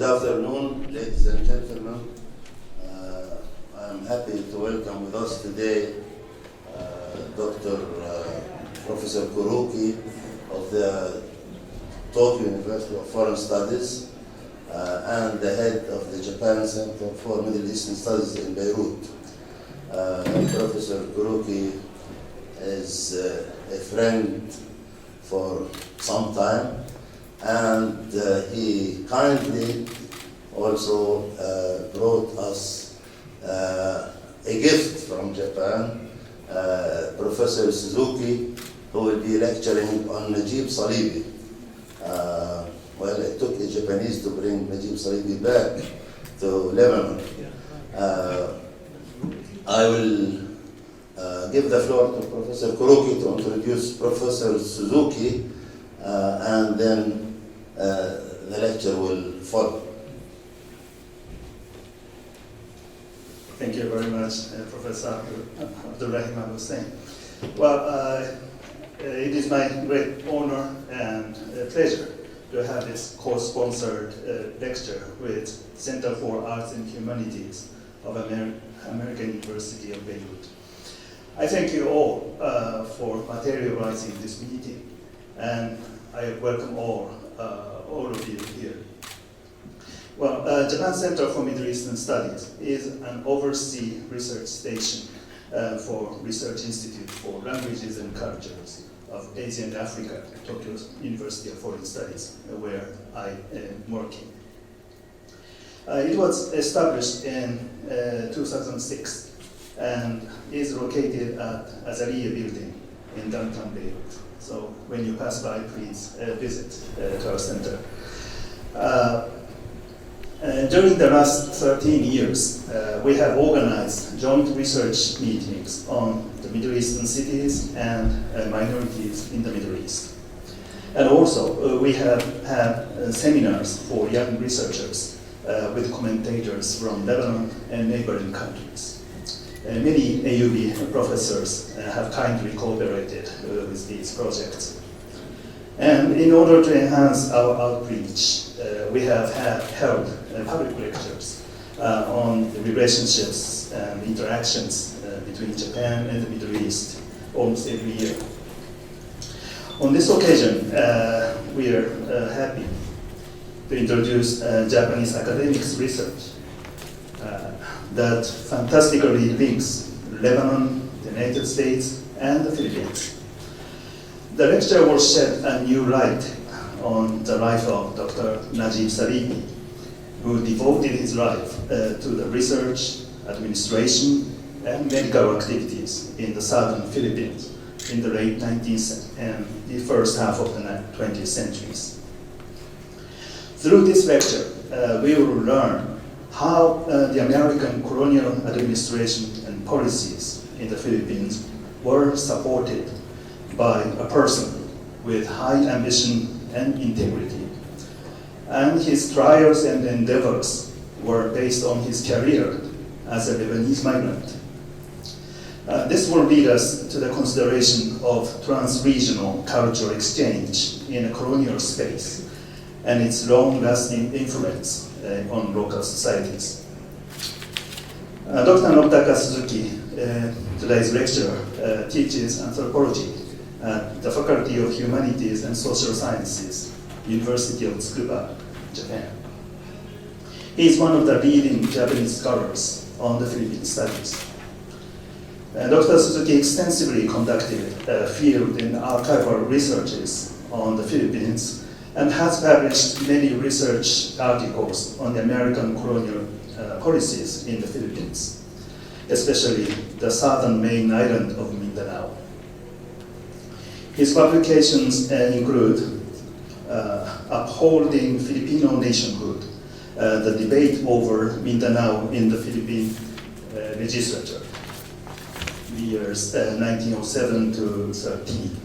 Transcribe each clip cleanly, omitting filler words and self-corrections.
afternoon, ladies and gentlemen. I'm happy to welcome with us today Dr. Professor Kuroki of the Tokyo University of Foreign Studies and the head of the Japan Center for Middle Eastern Studies in Beirut. Professor Kuroki is a friend for some time, and he kindly also brought us a gift from Japan, Professor Suzuki, who will be lecturing on Najib Saleeby. Well, it took a Japanese to bring Najib Saleeby back to Lebanon. I will give the floor to Professor Kuroki to introduce Professor Suzuki, and then the lecture will follow. Thank you very much, Professor Abdulrahim Hussein. Well, it is my great honor and pleasure to have this co-sponsored lecture with Center for Arts and Humanities of American University of Beirut. I thank you all for materializing this meeting, and I welcome all of you here. Well, Japan Center for Middle Eastern Studies is an overseas research station for Research Institute for Languages and Cultures of Asia and Africa at Tokyo University of Foreign Studies, where I am working. It was established in 2006 and is located at Azariya Building in downtown Beirut. So when you pass by, please visit to our center. During the last 13 years, we have organized joint research meetings on the Middle Eastern cities and minorities in the Middle East. And also, we have had seminars for young researchers with commentators from Lebanon and neighboring countries. Many AUB professors have kindly cooperated with these projects. And in order to enhance our outreach, we have held public lectures on the relationships and interactions between Japan and the Middle East almost every year. On this occasion, we are happy to introduce Japanese academics research that fantastically links Lebanon, the United States, and the Philippines. The lecture will shed a new light on the life of Dr. Najib Saleeby, who devoted his life to the research, administration, and medical activities in the southern Philippines in the late 19th and the first half of the 20th centuries. Through this lecture, we will learn how the American colonial administration and policies in the Philippines were supported by a person with high ambition and integrity. And his trials and endeavors were based on his career as a Lebanese migrant. This will lead us to the consideration of trans-regional cultural exchange in a colonial space and its long-lasting influence on local societies. Dr. Nobutaka Suzuki, today's lecturer, teaches anthropology at the Faculty of Humanities and Social Sciences, University of Tsukuba, Japan. He is one of the leading Japanese scholars on the Philippine studies. Dr. Suzuki extensively conducted field and archival researches on the Philippines and has published many research articles on the American colonial policies in the Philippines, especially the southern main island of Mindanao. His publications include Upholding Filipino Nationhood, the debate over Mindanao in the Philippine legislature, the years 1907 to 13.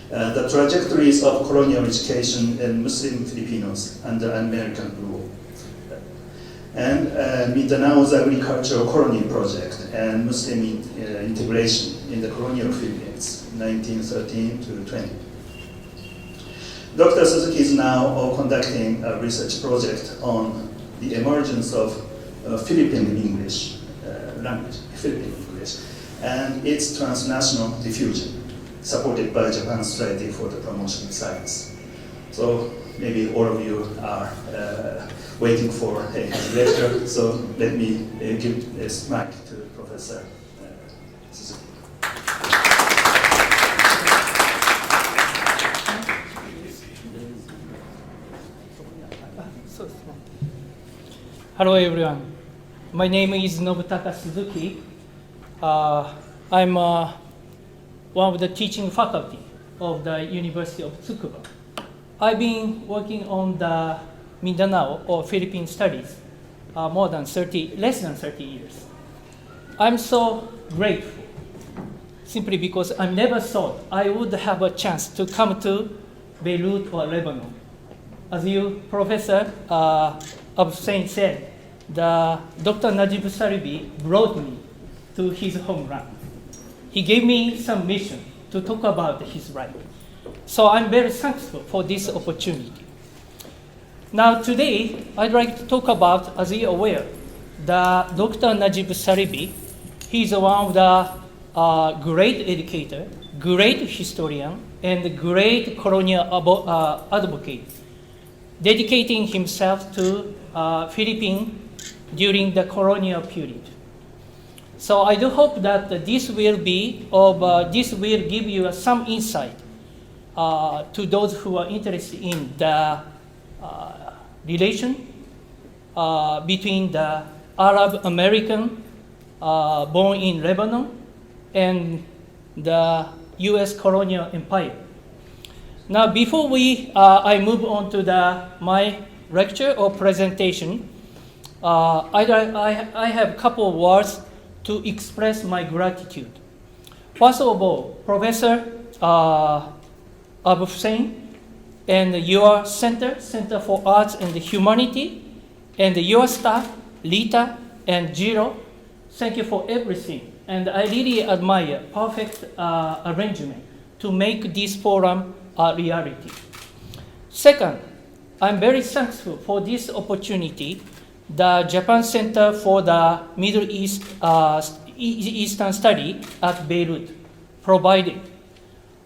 The trajectories of colonial education in Muslim Filipinos under American rule, and Mindanao's agricultural colony project and Muslim integration in the colonial Philippines, 1913 to 20. Dr. Suzuki is now conducting a research project on the emergence of Philippine English language, Philippine English, and its transnational diffusion, supported by Japan's strategy for the promotion of science. So maybe all of you are waiting for his lecture, so let me give this mic to Professor Suzuki. Hello everyone. My name is Nobutaka Suzuki. I'm one of the teaching faculty of the University of Tsukuba. I've been working on the Mindanao or Philippine studies less than 30 years. I'm so grateful simply because I never thought I would have a chance to come to Beirut or Lebanon. As you, Professor Hussein said, Dr. Najib Saleeby brought me to his homeland. He gave me some mission to talk about his life. So I'm very thankful for this opportunity. Now today, I'd like to talk about, as you're aware, Dr. Najib Saleeby. He's one of the great educator, great historian, and great colonial advocate, dedicating himself to Philippines during the colonial period. So I do hope that this will give you some insight to those who are interested in the relation between the Arab American born in Lebanon and the U.S. colonial empire. Now, before I move on to my lecture or presentation, I have a couple of words to express my gratitude. First of all, Professor Abu Hussein and your Center for Arts and Humanity, and your staff, Lita and Jiro, thank you for everything. And I really admire perfect arrangement to make this forum a reality. Second, I'm very thankful for this opportunity the Japan Center for the Middle East Eastern Study at Beirut provided.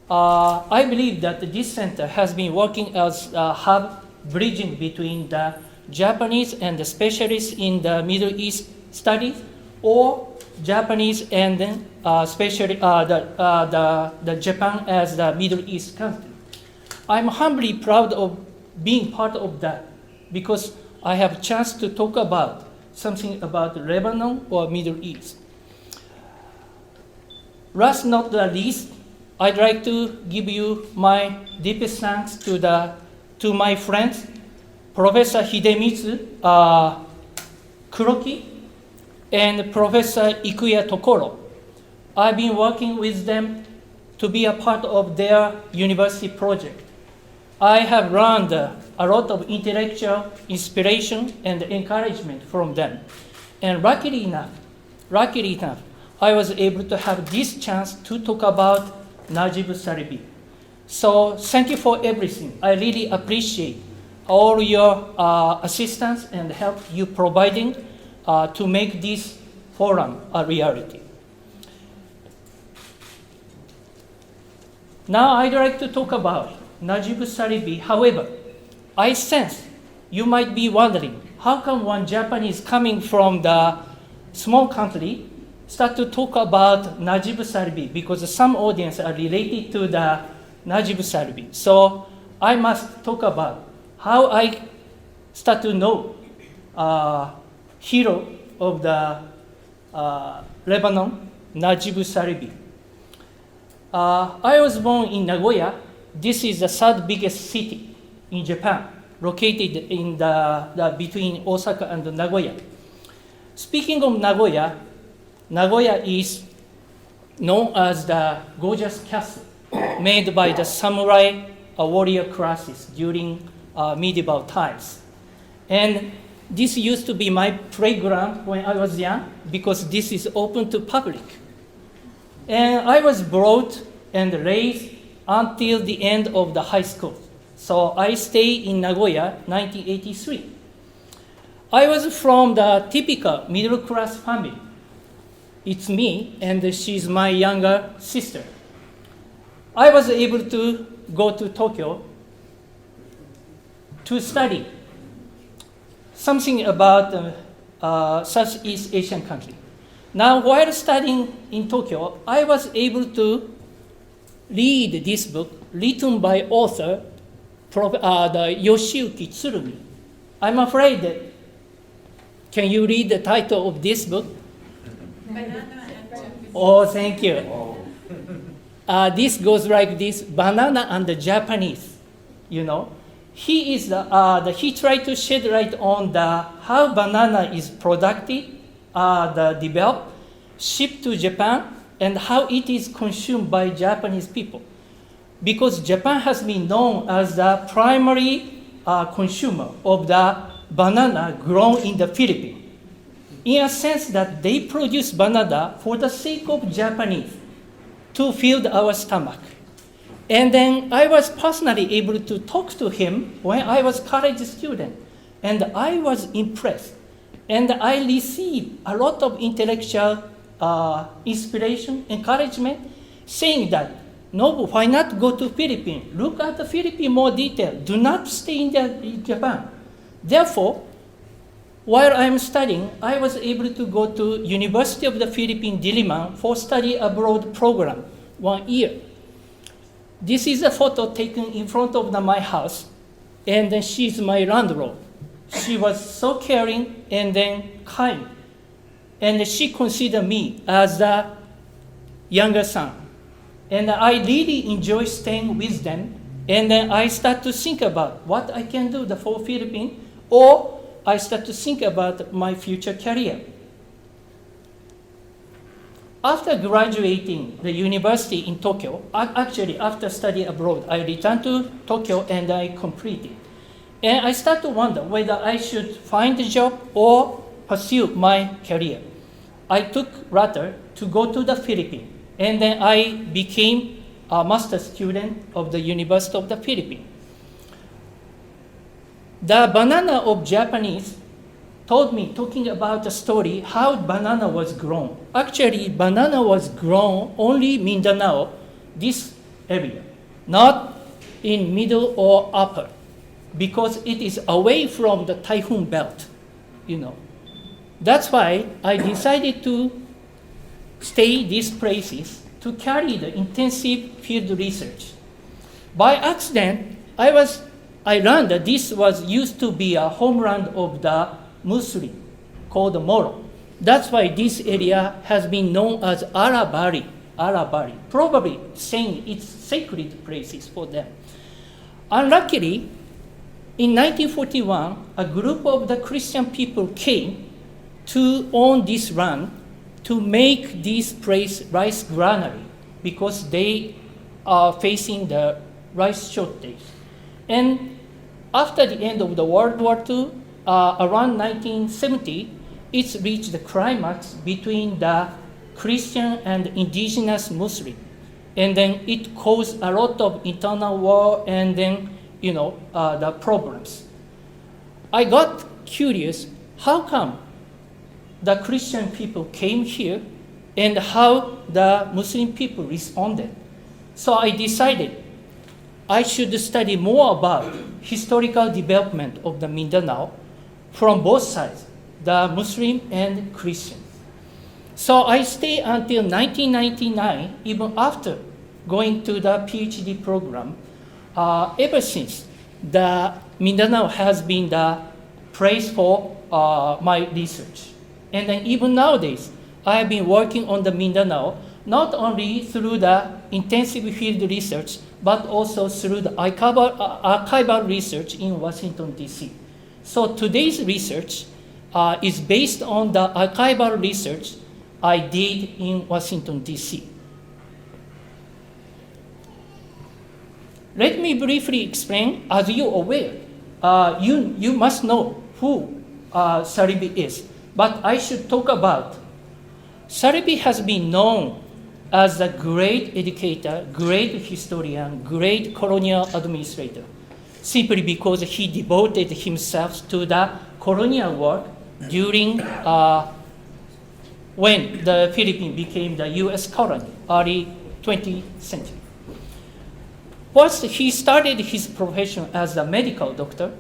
I believe that this center has been working as a hub bridging between the Japanese and the specialists in the Middle East studies, or Japanese and then especially the Japan as the Middle East country. I'm humbly proud of being part of that because I have a chance to talk about something about Lebanon or Middle East. Last not the least, I'd like to give you my deepest thanks to my friends, Professor Hidemitsu Kuroki and Professor Ikuya Tokoro. I've been working with them to be a part of their university project. I have learned a lot of intellectual inspiration and encouragement from them. And luckily enough, I was able to have this chance to talk about Najib Saleeby. So thank you for everything. I really appreciate all your assistance and help you providing to make this forum a reality. Now I'd like to talk about Najib Saleeby. However, I sense you might be wondering, how come one Japanese coming from the small country start to talk about Najib Saleeby? Because some audience are related to the Najib Saleeby. So I must talk about how I start to know hero of the Lebanon, Najib Saleeby. I was born in Nagoya. This is the third biggest city in Japan, located in between Osaka and Nagoya. Speaking of Nagoya, Nagoya is known as the gorgeous castle made by the samurai warrior classes during medieval times. And this used to be my playground when I was young because this is open to public. And I was brought and raised until the end of the high school. So I stayed in Nagoya 1983. I was from the typical middle class family. It's me and she's my younger sister. I was able to go to Tokyo to study something about Southeast Asian country. Now, while studying in Tokyo, I was able to read this book written by author the Yoshiyuki Tsurumi. I'm afraid that, can you read the title of this book? Oh, thank you. This goes like this, Banana and the Japanese, you know. He tried to shed light on how banana is produced, developed, shipped to Japan, and how it is consumed by Japanese people. Because Japan has been known as the primary consumer of the banana grown in the Philippines. In a sense that they produce banana for the sake of Japanese to fill our stomach. And then I was personally able to talk to him when I was college student, and I was impressed. And I received a lot of intellectual inspiration, encouragement, saying that, Nobu, why not go to Philippines? Look at the Philippines more detail. Do not stay in Japan. Therefore, while I'm studying, I was able to go to University of the Philippines, Diliman for study abroad program, 1 year. This is a photo taken in front of my house, and then she's my landlord. She was so caring and then kind, and she considered me as the younger son. And I really enjoy staying with them, and then I start to think about what I can do for Philippines, or I start to think about my future career. After graduating the university in Tokyo, actually after study abroad, I returned to Tokyo and I completed. And I start to wonder whether I should find a job or pursue my career. I took rather to go to the Philippines, and then I became a master student of the University of the Philippines. The banana of Japanese told me, talking about the story, how banana was grown. Actually, banana was grown only Mindanao, this area, not in middle or upper, because it is away from the typhoon belt, you know. That's why I decided to stay these places to carry the intensive field research. By accident, I learned that this was used to be a homeland of the Muslim called Moro. That's why this area has been known as Arabari, probably saying it's sacred places for them. Unluckily, in 1941, a group of the Christian people came to own this land to make this place rice granary because they are facing the rice shortage. And after the end of the World War II, around 1970, it's reached the climax between the Christian and indigenous Muslim. And then it caused a lot of internal war and then, the problems. I got curious, how come the Christian people came here and how the Muslim people responded? So I decided I should study more about historical development of the Mindanao from both sides, the Muslim and Christian. So I stayed until 1999, even after going to the PhD program. Ever since, the Mindanao has been the place for my research. And then even nowadays, I have been working on the Mindanao, not only through the intensive field research, but also through the archival research in Washington, D.C. So today's research is based on the archival research I did in Washington, D.C. Let me briefly explain. As you're aware, you must know who Saleeby is. But I should talk about Saleeby has been known as a great educator, great historian, great colonial administrator. simply because he devoted himself to the colonial work during when the Philippines became the U.S. colony, early 20th century. First, he started his profession as a medical doctor,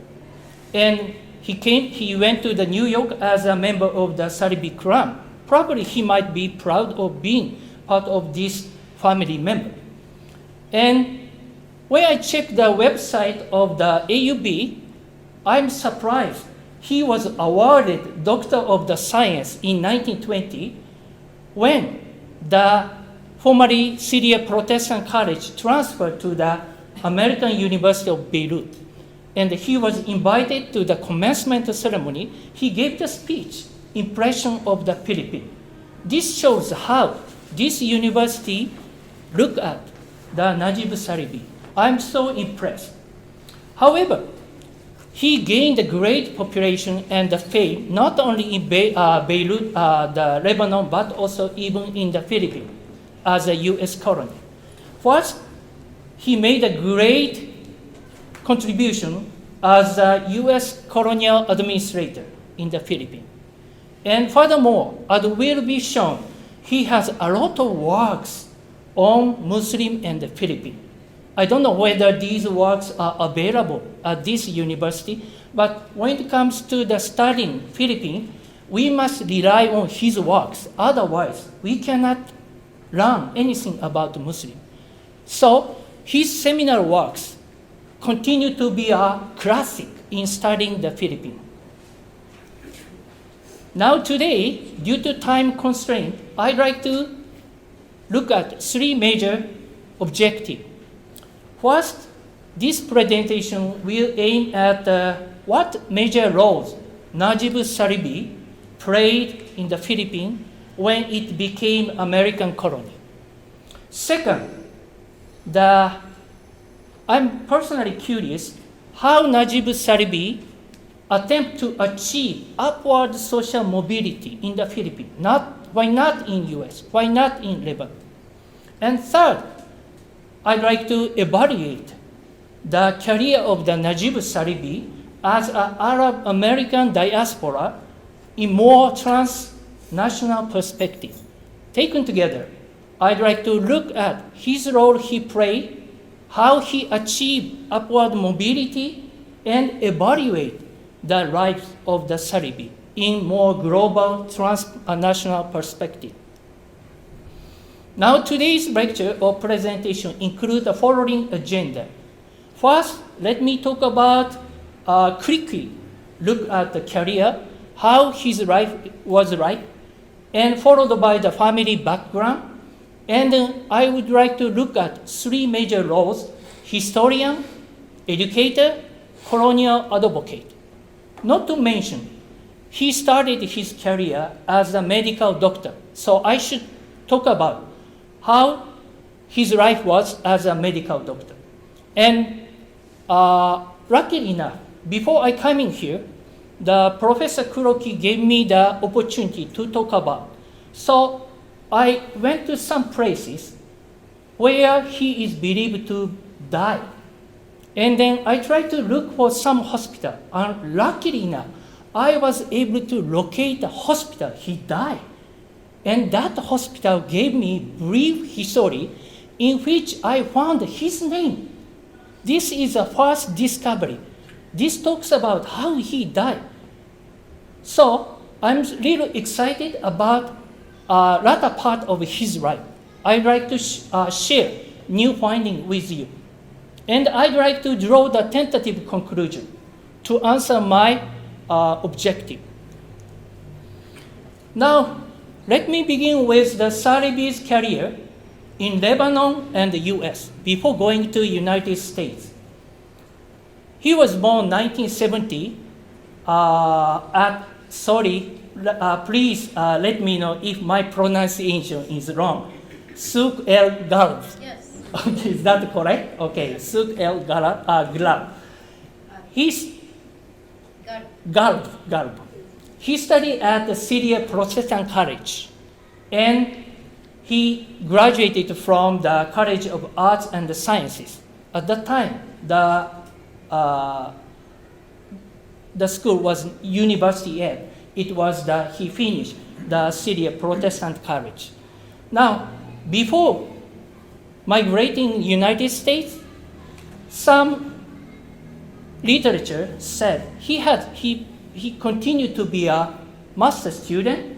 and he went to the New York as a member of the Saleeby clan. Probably he might be proud of being part of this family member. And when I checked the website of the AUB, I'm surprised. He was awarded Doctor of the Science in 1920 when the formerly Syria Protestant College transferred to the American University of Beirut. And he was invited to the commencement ceremony. He gave the speech, Impression of the Philippines. This shows how this university looked at the Najib Saleeby. I'm so impressed. However, he gained a great population and the fame not only in Beirut, the Lebanon, but also even in the Philippines as a U.S. colony. First, he made a great contribution as a U.S. colonial administrator in the Philippines. And furthermore, as will be shown, he has a lot of works on Muslim and the Philippines. I don't know whether these works are available at this university, but when it comes to the studying Philippines, we must rely on his works. Otherwise, we cannot learn anything about Muslim. So his seminal works continue to be a classic in studying the Philippines. Now today, due to time constraint, I'd like to look at three major objectives. First, this presentation will aim at what major roles Najib Saleeby played in the Philippines when it became American colony. Second, I'm personally curious how Najib Saleeby attempt to achieve upward social mobility in the Philippines. Why not in US? Why not in Lebanon? And third, I'd like to evaluate the career of the Najib Saleeby as an Arab American diaspora in more transnational perspective. Taken together, I'd like to look at his role he played, how he achieved upward mobility, and evaluate the life of the Saleeby in more global transnational perspective. Now today's lecture or presentation includes the following agenda. First, let me talk about quickly look at the career, how his life was like, and followed by the family background. And then I would like to look at three major roles: historian, educator, colonial advocate. Not to mention, he started his career as a medical doctor. So I should talk about how his life was as a medical doctor. And luckily enough, before I came in here, the Professor Kuroki gave me the opportunity to talk about. So I went to some places where he is believed to die. And then I tried to look for some hospital. And luckily enough, I was able to locate the hospital he died. And that hospital gave me brief history in which I found his name. This is a first discovery. This talks about how he died. So I'm really excited about latter part of his life. I'd like to share new findings with you. And I'd like to draw the tentative conclusion to answer my objective. Now, let me begin with the Saleeby's career in Lebanon and the US before going to United States. He was born 1970 please let me know if my pronunciation is wrong. Souk El Galb. Yes. Okay, is that correct? Okay, Souk El Galb. He's Galb. He studied at the Syria Protestant College, and he graduated from the College of Arts and Sciences. At that time, the the school was university ed. It was he finished the Syria Protestant College. Now, before migrating United States, some literature said he continued to be a master student.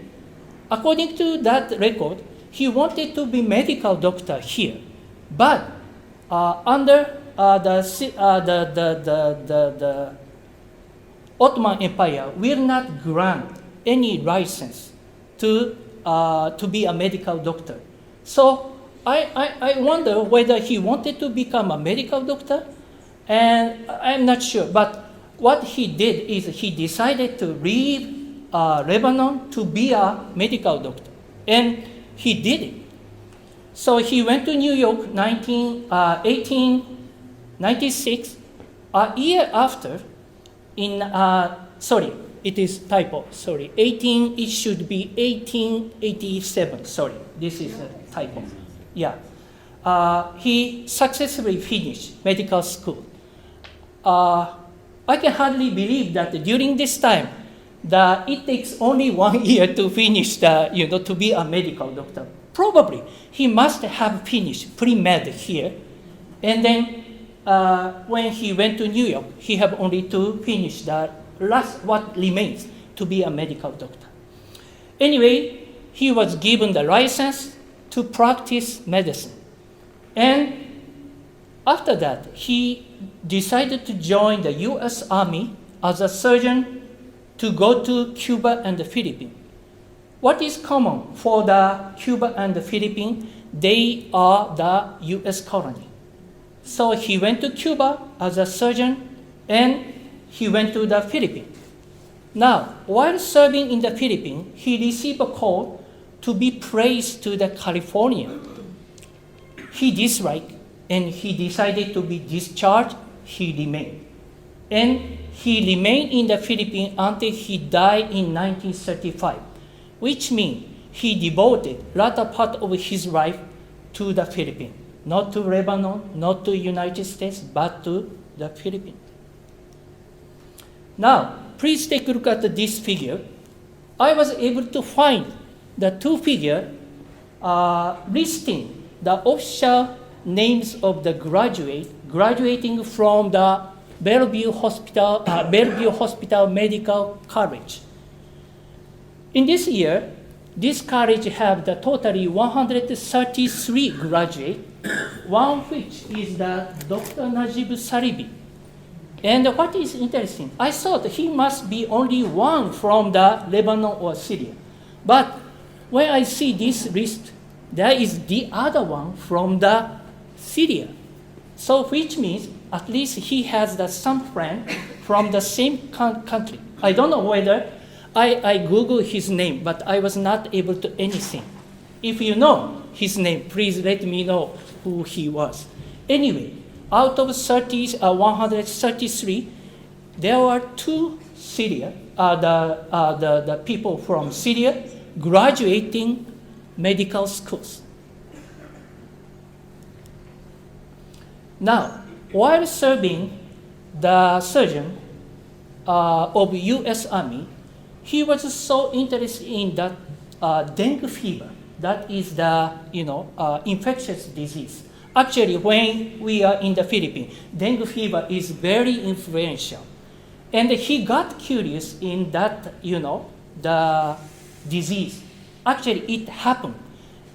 According to that record, he wanted to be medical doctor here, but under the Ottoman Empire will not grant any license to be a medical doctor. So I wonder whether he wanted to become a medical doctor, and I'm not sure. But what he did is he decided to leave Lebanon to be a medical doctor, and he did it. So he went to New York 1896. A year after, it is typo. Sorry, it should be 1887. Sorry, this is a typo. Yeah, he successfully finished medical school. I can hardly believe that during this time, it takes only 1 year to finish to be a medical doctor. Probably he must have finished pre-med here, and then when he went to New York, he had only to finish the last what remains to be a medical doctor. Anyway, he was given the license to practice medicine, and after that, he decided to join the U.S. Army as a surgeon to go to Cuba and the Philippines. What is common for the Cuba and the Philippines? They are the U.S. colony. So he went to Cuba as a surgeon, and he went to the Philippines. Now, while serving in the Philippines, he received a call to be placed to the California. He disliked, and he decided to be discharged. He remained. And he remained in the Philippines until he died in 1935, which means he devoted latter part of his life to the Philippines. Not to Lebanon, not to United States, but to the Philippines. Now, please take a look at this figure. I was able to find the two figures listing the official names of the graduating from the Bellevue Hospital Medical College. In this year, this college have the totally 133 graduates, one of which is the Dr. Najib Saleeby. And what is interesting, I thought he must be only one from the Lebanon or Syria. But when I see this list, there is the other one from the Syria. So which means at least he has some friend from the same country. I don't know whether I Googled his name, but I was not able to anything. If you know his name, please let me know who he was. Anyway, out of 133, there were two Syria, the people from Syria graduating medical schools. Now, while serving the surgeon of U.S. Army, he was so interested in that dengue fever. That is the infectious disease. Actually, when we are in the Philippines, dengue fever is very influential, and he got curious in that the disease. Actually, it happened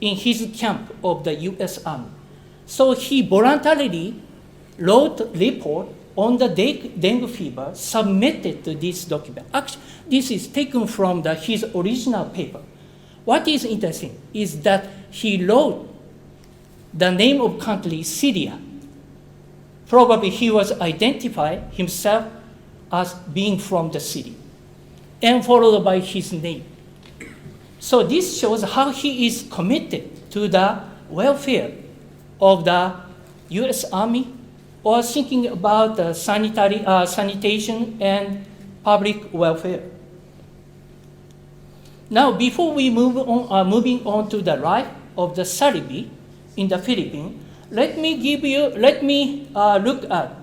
in his camp of the U.S. Army. So he voluntarily wrote a report on the dengue fever, submitted to this document. Actually, this is taken from his original paper. What is interesting is that he wrote the name of country, Syria. Probably he was identified himself as being from the city, and followed by his name. So this shows how he is committed to the welfare of the U.S. Army, or thinking about sanitation and public welfare. Now, before we moving on to the life of the Saleeby in the Philippines, let me look at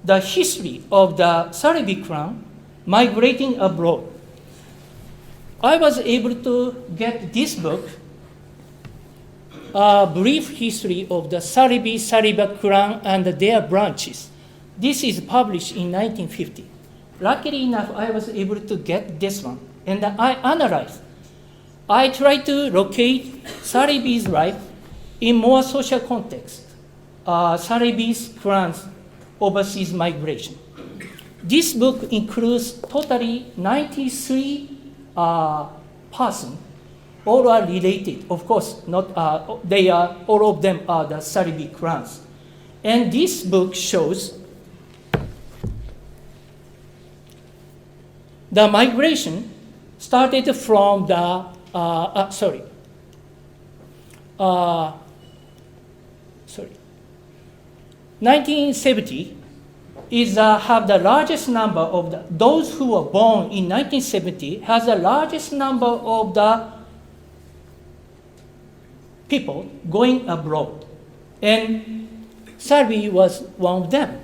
the history of the Saleeby clan migrating abroad. I was able to get this book, A Brief History of the Saleeby clan and their branches. This is published in 1950. Luckily enough, I was able to get this one, and I analyzed. I tried to locate Saleeby's life in more social context, Saleeby's clan's overseas migration. This book includes totally 93 persons, all are related. Of course, not they are all of them are the Saleeby clans, and this book shows the migration started from the 1970 is have the largest number of those who were born in 1970 has the largest number of the people going abroad, and Saleeby was one of them.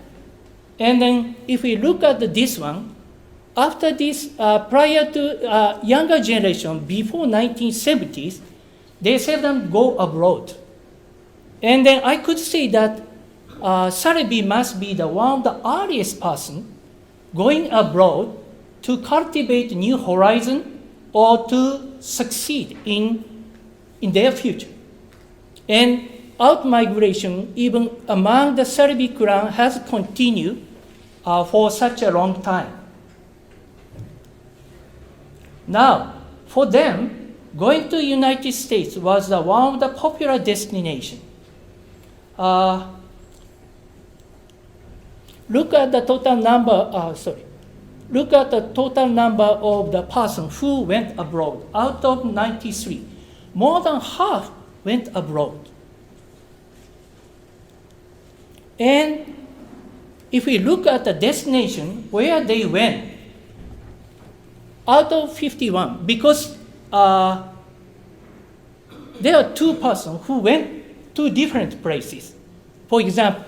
And then if we look at this one, after this, prior to younger generation, before 1970s, they seldom go abroad. And then I could say that Saleeby must be the one of the earliest person going abroad to cultivate new horizon or to succeed in their future. And out-migration, even among the Saleeby clan, has continued for such a long time. Now, for them, going to United States was one of the popular destinations. Look at the total number. Look at the total number of the persons who went abroad. Out of 93, more than half went abroad. And if we look at the destination where they went, out of 51, because there are two persons who went to different places. For example,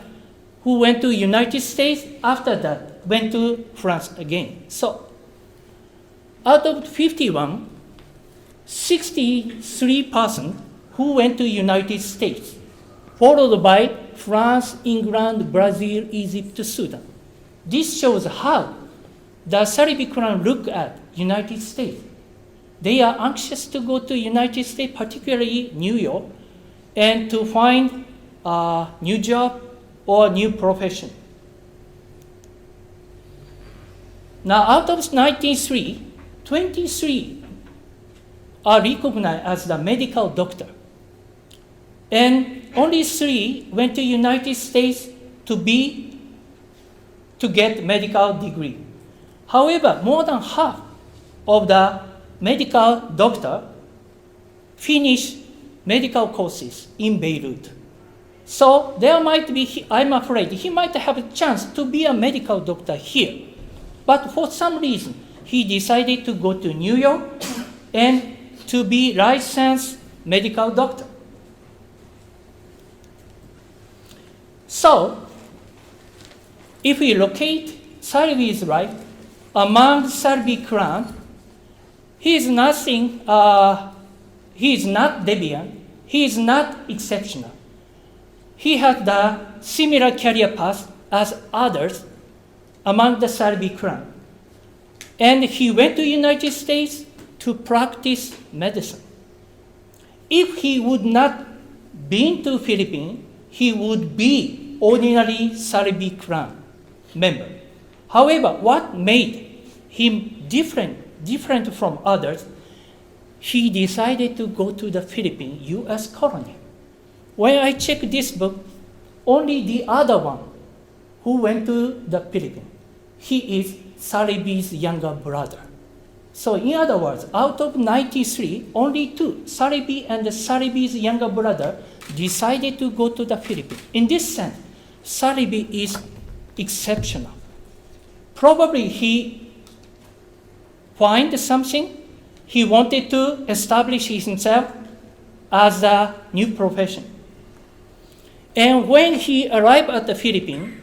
who went to United States, after that went to France again. So out of 51, 63 persons who went to United States, followed by France, England, Brazil, Egypt, Sudan. This shows how the Saleeby clan look at United States. They are anxious to go to United States, particularly New York, and to find a new job or new profession. Now, out of 93, 23 are recognized as the medical doctor, and only 3 went to United States to get medical degree. However, more than half of the medical doctor finish medical courses in Beirut. So there might be, I'm afraid, he might have a chance to be a medical doctor here. But for some reason, he decided to go to New York and to be licensed medical doctor. So, if we locate Saleeby's life among Saleeby clan, he is nothing, he is not deviant, he is not exceptional. He had the similar career path as others among the Saleeby clan. And he went to United States to practice medicine. If he would not been to Philippines, he would be ordinary Saleeby clan member. However, what made him different from others, he decided to go to the Philippines, U.S. Colonial. When I checked this book, only the other one who went to the Philippines, he is Saleeby's younger brother. So in other words, out of 93, only 2, Saleeby and Saleeby's younger brother, decided to go to the Philippines. In this sense, Saleeby is exceptional. Probably he found something. He wanted to establish himself as a new profession. And when he arrived at the Philippines,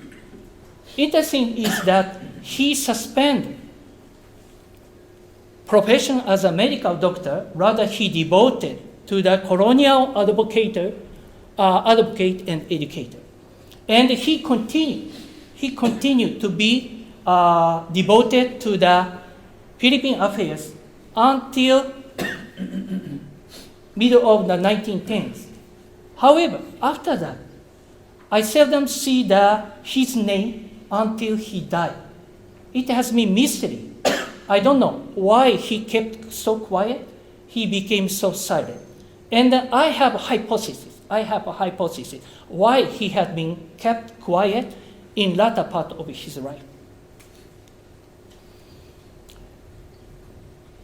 Interesting is that he suspended profession as a medical doctor, rather he devoted to the Colonial advocate and educator. And he continued to be devoted to the Philippine affairs until middle of the 1910s. However, after that, I seldom see his name until he died. It has been mystery. I don't know why he kept so quiet. He became so silent. And I have a hypothesis why he had been kept quiet in latter part of his life.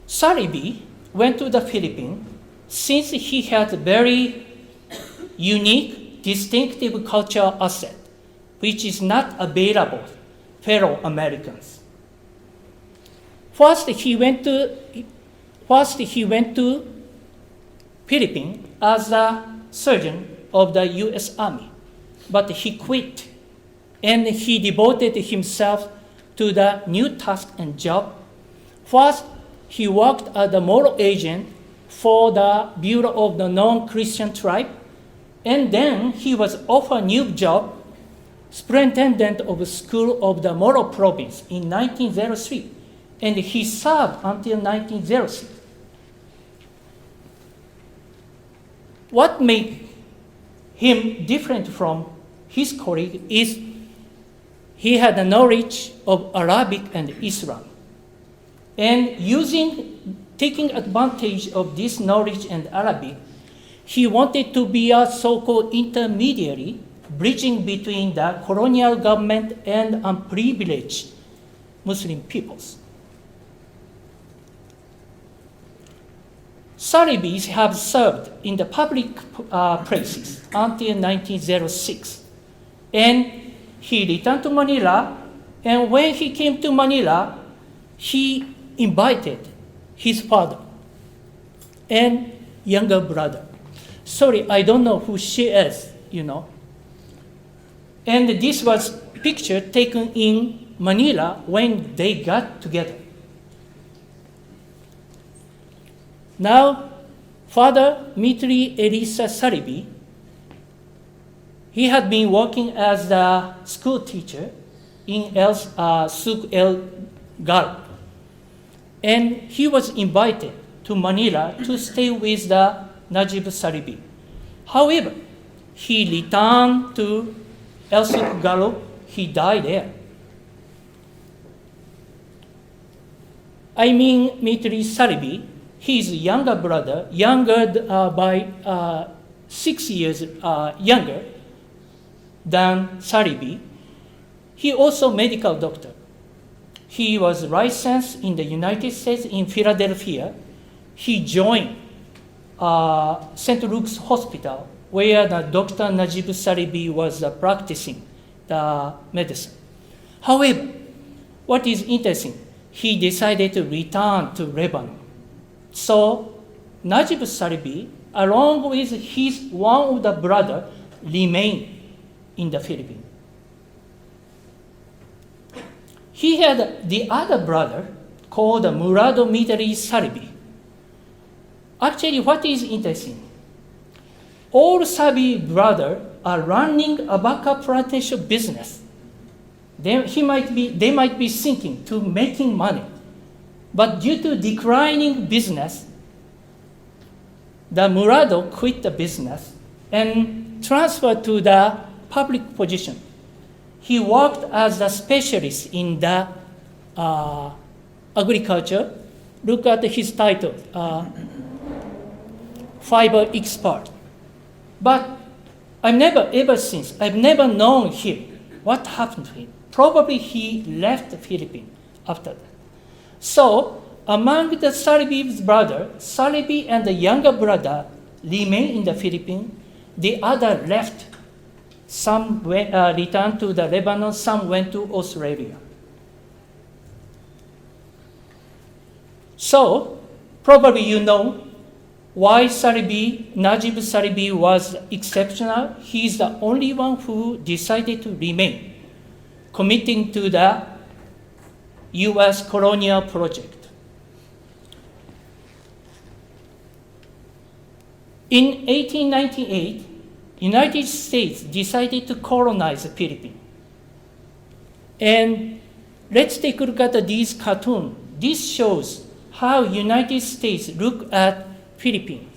Saleeby went to the Philippines since he had a very unique, distinctive cultural asset, which is not available to fellow Americans. First, he went to Philippines as a surgeon of the U.S. Army, but he quit, and he devoted himself to the new task and job. First, he worked as a moral agent for the Bureau of the Non-Christian Tribe, and then he was offered a new job, superintendent of the School of the Moral Province in 1903, and he served until 1906. What made him different from his colleague is he had a knowledge of Arabic and Islam. And taking advantage of this knowledge and Arabic, he wanted to be a so-called intermediary, bridging between the colonial government and unprivileged Muslim peoples. Saleeby have served in the public places until 1906. And he returned to Manila, and when he came to Manila, he invited his father and younger brother. Sorry, I don't know who she is, And this was picture taken in Manila when they got together. Now, Father Mitri Elisa Saleeby, he had been working as a school teacher in Suq El Gal. And he was invited to Manila to stay with the Najib Saleeby. However, he returned to El Suq Galo. He died there. Mitri Saleeby, his younger brother, by 6 years younger than Saleeby, he also medical doctor. He was licensed in the United States in Philadelphia. He joined St. Luke's Hospital, where the Dr. Najib Saleeby was practicing the medicine. However, what is interesting, he decided to return to Lebanon. So Najib Saleeby, along with one of the brother, remained in the Philippines. He had the other brother called Murado Mitri Saleeby. Actually, what is interesting, all Saleeby brothers are running a tobacco plantation business. They might be thinking to making money, but due to declining business, the Murado quit the business and transferred to the public position. He worked as a specialist in the agriculture. Look at his title, fiber expert. But I've never known him. What happened to him? Probably he left the Philippines after that. So among the Saleeby's brother, Saleeby and the younger brother remained in the Philippines. The other left. Some returned to the Lebanon, some went to Australia. So, probably you know why Najib Saleeby was exceptional. He is the only one who decided to remain. committing to the U.S. Colonial project. In 1898, United States decided to colonize the Philippines. And let's take a look at these cartoons. This shows how United States look at Philippines.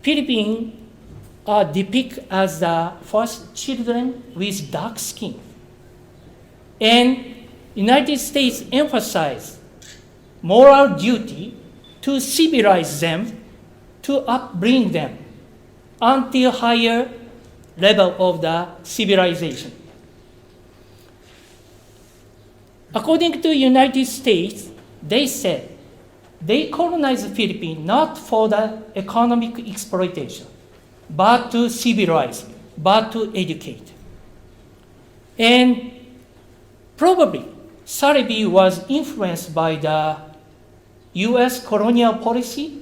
Philippines are depicted as the first children with dark skin. And United States emphasized moral duty to civilize them, to upbring them until higher level of the civilization. According to United States, they said they colonized the Philippines not for the economic exploitation, but to civilize, but to educate. And probably Saleeby was influenced by the U.S. colonial policy,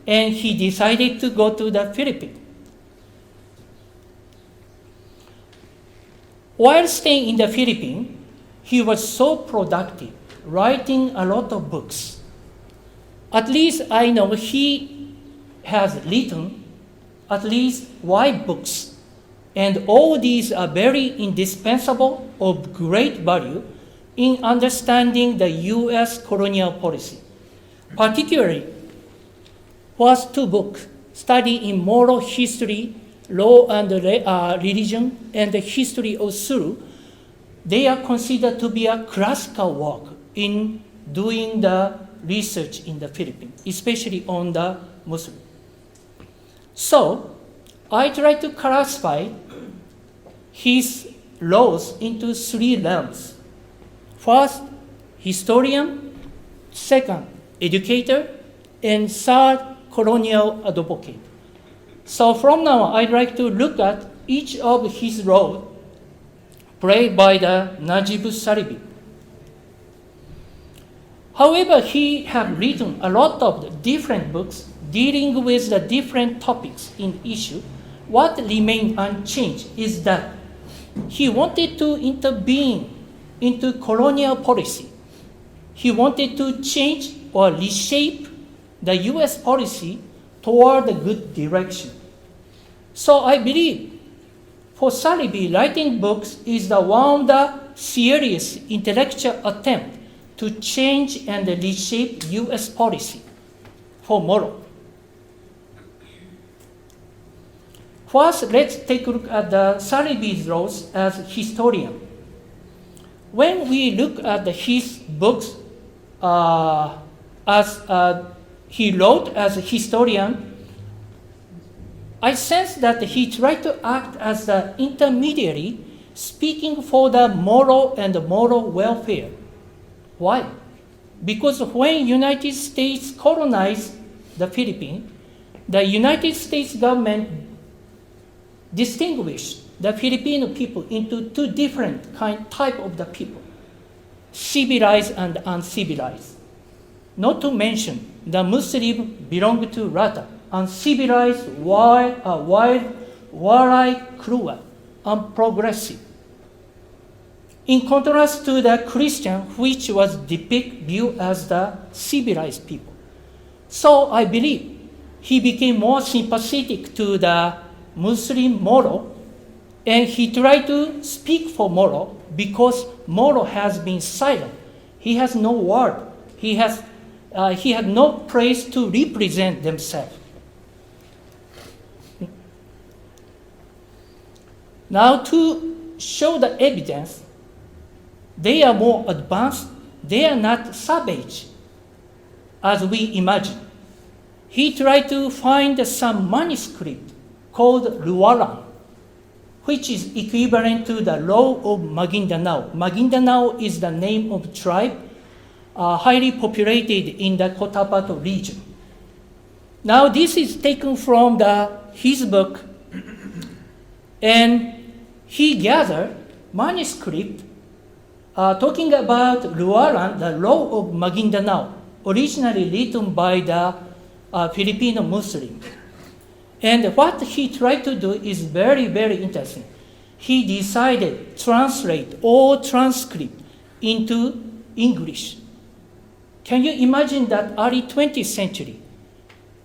and he decided to go to the Philippines. While staying in the Philippines, he was so productive, writing a lot of books. At least I know he has written at least 5 books, and all these are very indispensable, of great value in understanding the U.S. colonial policy. Particularly, was 2 books, Study in Moral History, Law and Religion, and the History of Sulu. They are considered to be a classical work in doing the research in the Philippines, especially on the Muslim. So, I try to classify his roles into 3 realms. First, historian; second, educator; and third, colonial advocate. So from now on, I'd like to look at each of his roles played by the Najib Saleeby. However, he has written a lot of different books dealing with the different topics in issue. What remained unchanged is that he wanted to intervene into colonial policy. He wanted to change or reshape the U.S. policy toward a good direction. So I believe for Saleeby, writing books is one of the serious intellectual attempt to change and reshape U.S. policy for moral. First, let's take a look at the Saleeby's roles as historian. When we look at his books as he wrote as a historian, I sense that he tried to act as the intermediary, speaking for the moral and the moral welfare. Why? Because when United States colonized the Philippines, the United States government distinguished the Filipino people into 2 different type of the people, civilized and uncivilized. Not to mention the Muslim belong to rather uncivilized, wild, warlike, cruel, and progressive. In contrast to the Christian, which was viewed as the civilized people. So I believe he became more sympathetic to the Muslim moral, and he tried to speak for moral because moral has been silent. He has no word. He had no place to represent themselves. Now, to show the evidence, they are more advanced. They are not savage, as we imagine. He tried to find some manuscript called Luaran, which is equivalent to the law of Maguindanao. Maguindanao is the name of tribe highly populated in the Cotabato region. Now, this is taken from his book, and he gathered manuscript talking about Luaran, the law of Maguindanao, originally written by the Filipino Muslims. And what he tried to do is very, very interesting. he decided to translate all transcript into English. Can you imagine that early 20th century?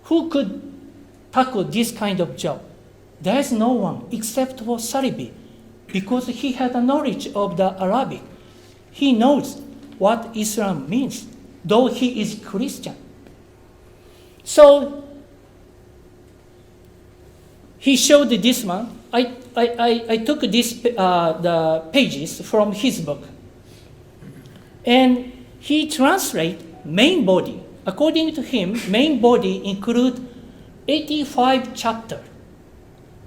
Who could tackle this kind of job? There is no one except for Saleeby, because he had a knowledge of the Arabic. He knows what Islam means, though he is Christian. So he showed this one. I took the pages from his book, and he translated main body. According to him, main body include 85 chapters,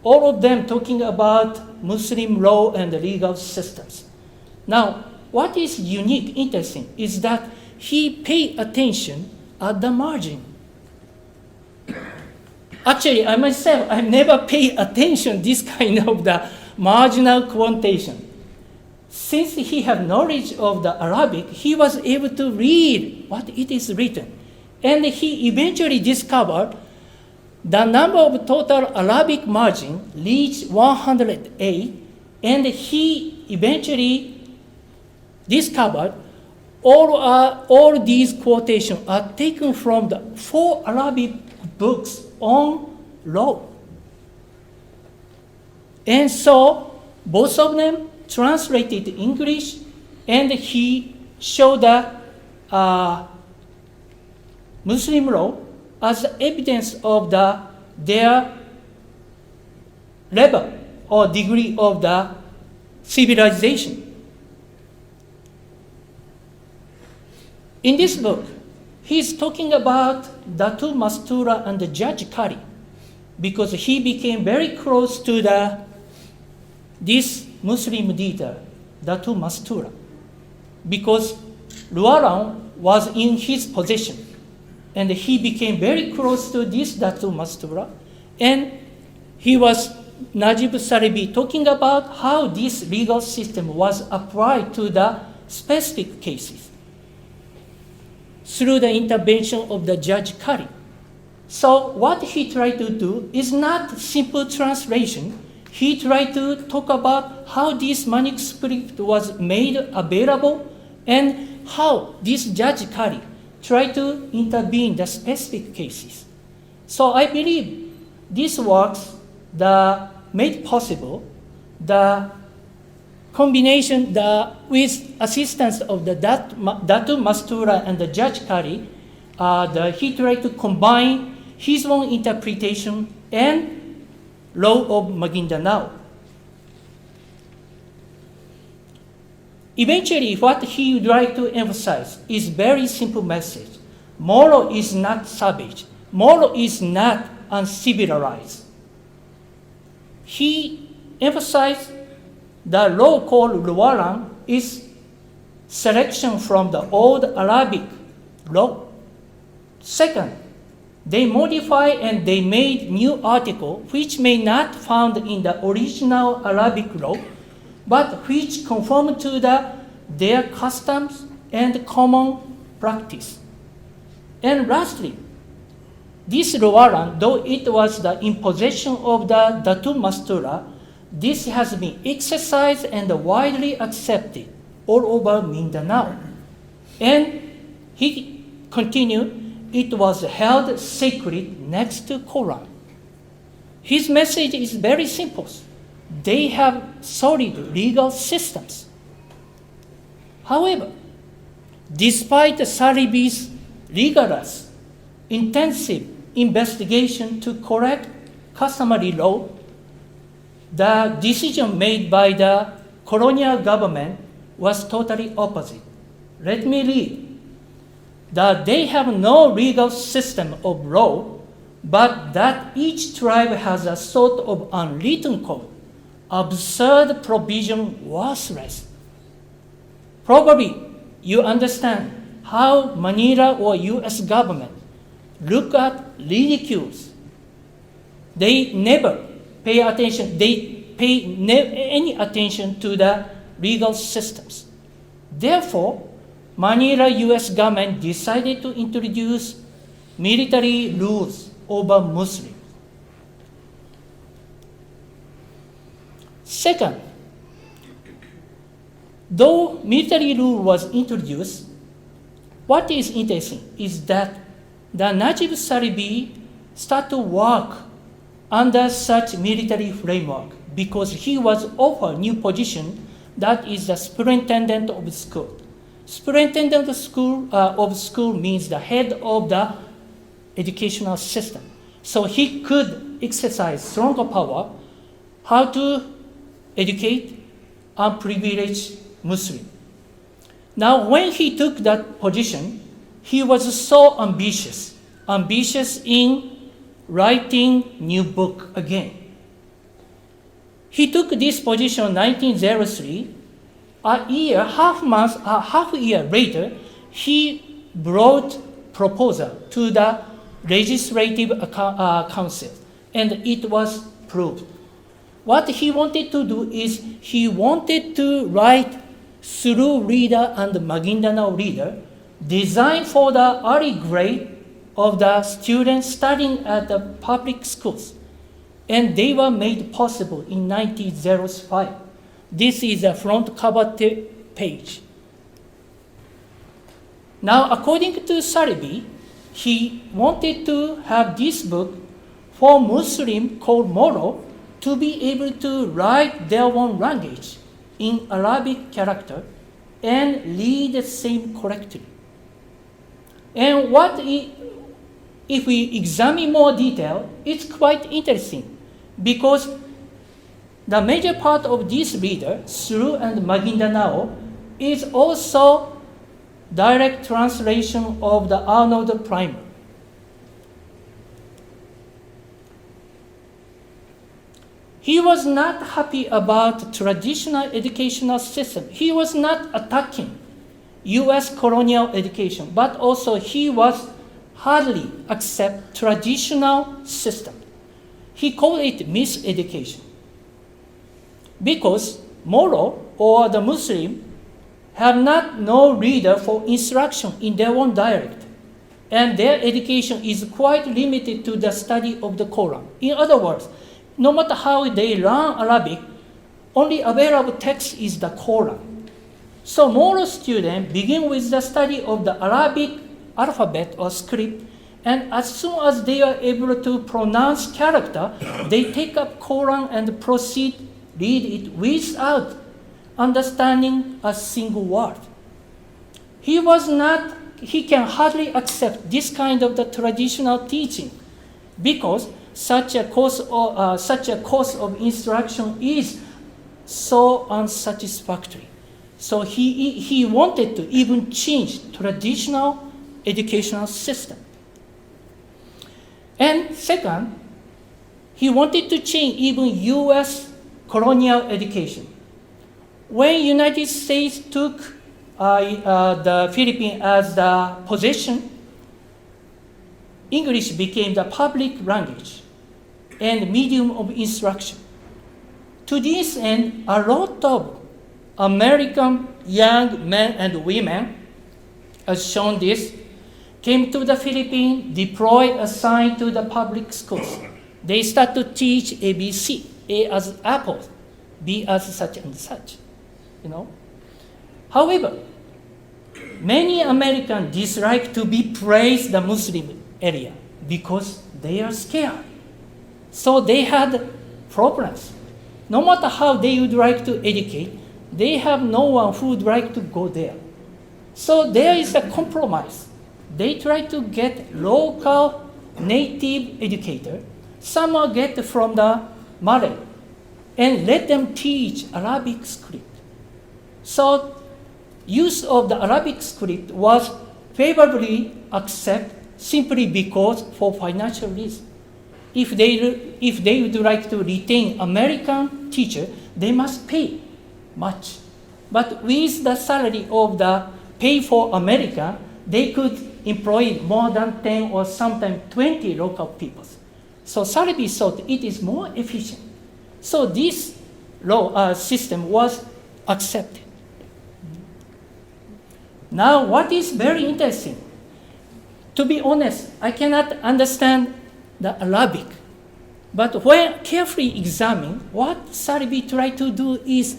all of them talking about Muslim law and legal systems. Now, what is unique, interesting, is that he paid attention at the margin. Actually, I myself, I never paid attention this kind of the marginal quotation. Since he had knowledge of the Arabic, he was able to read what it is written. And he eventually discovered the number of total Arabic margin reached 108, and he eventually discovered all these quotations are taken from the 4 Arabic books on law. And so both of them translated English, and he showed that Muslim law as evidence of their level or degree of the civilization. In this book, he's talking about Datu Mastura and the Judge Kari, because he became very close to this Muslim leader, Datu Mastura, because Luaran was in his possession. And he became very close to this Datu Mastura, and Najib Saleeby talking about how this legal system was applied to the specific cases through the intervention of the Judge Kari. So what he tried to do is not simple translation. He tried to talk about how this manuscript was made available and how this Judge Kari tried to intervene in the specific cases. So I believe these works made possible the combination with assistance of the Datu Mastura and the Judge Kari. He tried to combine his own interpretation and law of Maguindanao. Eventually, what he would like to emphasize is very simple message. Moro is not savage. Moro is not uncivilized. He emphasized the law called Luaran is selection from the old Arabic law. Second, they modify and they made new article which may not found in the original Arabic law, but which conform to their customs and common practice. And lastly, this Luaran, though it was the imposition of the Datu Mastura, this has been exercised and widely accepted all over Mindanao. And he continued, it was held sacred next to Quran. His message is very simple. They have solid legal systems. However, despite Saleeby's rigorous, intensive investigation to correct customary law, the decision made by the colonial government was totally opposite. Let me read. That they have no legal system of law, but that each tribe has a sort of unwritten code, absurd provision worthless. Probably you understand how Manila or US government look at ridicules. They never pay attention, any attention to the legal systems. Therefore, Manila US government decided to introduce military rules over Muslims. Second, Though military rule was introduced, what is interesting is that the Najib Saleeby started to work under such military framework because he was offered new position, that is the superintendent of school. Superintendent of school means the head of the educational system. So he could exercise stronger power how to educate unprivileged Muslim. Now, when he took that position, he was so ambitious in writing new book again. He took this position in 1903. Half a year later, he brought proposal to the legislative council, and it was approved. What he wanted to do is he wanted to write through reader and Maguindanao reader designed for the early grade of the students studying at the public schools. And they were made possible in 1905. This is the front cover page. Now, according to Saleeby, he wanted to have this book for Muslim called Moro to be able to write their own language in Arabic character and read the same correctly. And if we examine more detail, it's quite interesting because the major part of this reader, Suru and Maguindanao, is also direct translation of the Arnold Primer. He was not happy about traditional educational system. He was not attacking U.S. colonial education, but also he was hardly accept traditional system. He called it miseducation. Because Moro or the Muslim have not no reader for instruction in their own dialect, and their education is quite limited to the study of the Quran. In other words, no matter how they learn Arabic, only available text is the Quran. So Moro students begin with the study of the Arabic alphabet or script, and as soon as they are able to pronounce character, they take up Quran and proceed read it without understanding a single word. He can hardly accept this kind of the traditional teaching because such a course of instruction is so unsatisfactory. So he wanted to even change traditional educational system. And second, he wanted to change even U.S. colonial education. When United States took the Philippines as the possession, English became the public language and medium of instruction. To this end, a lot of American young men and women, as shown this, came to the Philippines, deployed, assigned to the public schools. They start to teach ABC, A as apple, B as such and such, However, many Americans dislike to be praised the Muslim area because they are scared. So they had problems. No matter how they would like to educate, they have no one who would like to go there. So there is a compromise. They try to get local native educator. Some are get from the Malay and let them teach Arabic script. So use of the Arabic script was favorably accepted simply because for financial reasons. If they would like to retain American teacher, they must pay much. But with the salary of the pay for America, they could employ more than 10 or sometimes 20 local people. So Saleeby thought it is more efficient. So this law system was accepted. Now, what is very interesting, to be honest, I cannot understand the Arabic. But when carefully examine, what Saleeby tried to do is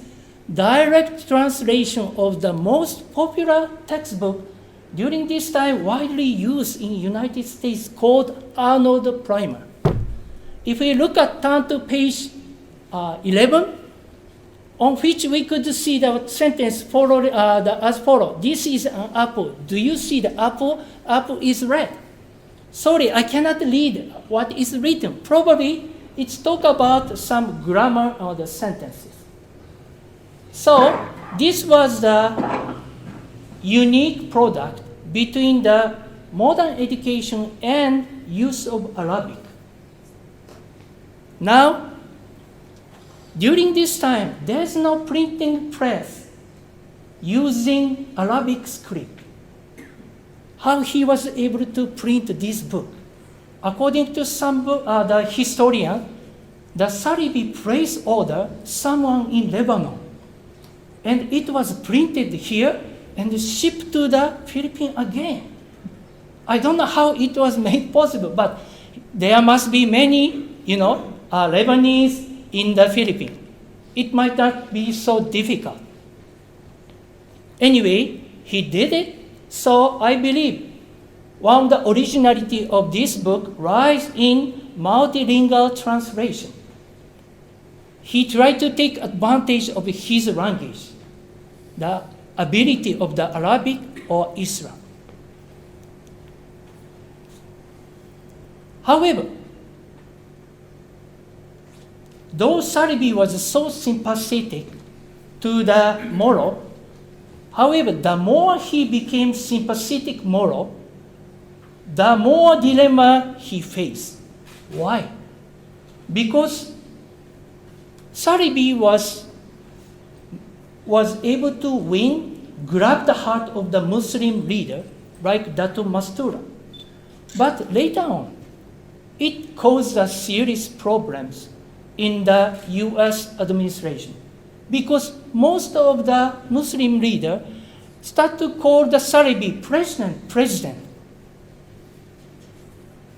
direct translation of the most popular textbook during this time widely used in United States called Arnold Primer. If we turn to page 11, on which we could see the sentence as follows. This is an apple. Do you see the apple? Apple is red. Sorry, I cannot read what is written. Probably it's talk about some grammar of the sentences. So this was the unique product between the modern education and use of Arabic. Now, during this time, there's no printing press using Arabic script. How he was able to print this book? According to some the historian, the Saleeby placed order someone in Lebanon, and it was printed here and shipped to the Philippines again. I don't know how it was made possible, but there must be many, Lebanese in the Philippines. It might not be so difficult. Anyway, he did it, so I believe one of the originality of this book lies in multilingual translation. He tried to take advantage of his language, the ability of the Arabic or Islam. However, though Saleeby was so sympathetic to the Moro, however, the more he became sympathetic Moro, the more dilemma he faced. Why? Because Saleeby was able to grab the heart of the Muslim leader like Dato Mastura. But later on, it caused serious problems in the US administration, because most of the Muslim leaders start to call the Saleeby president.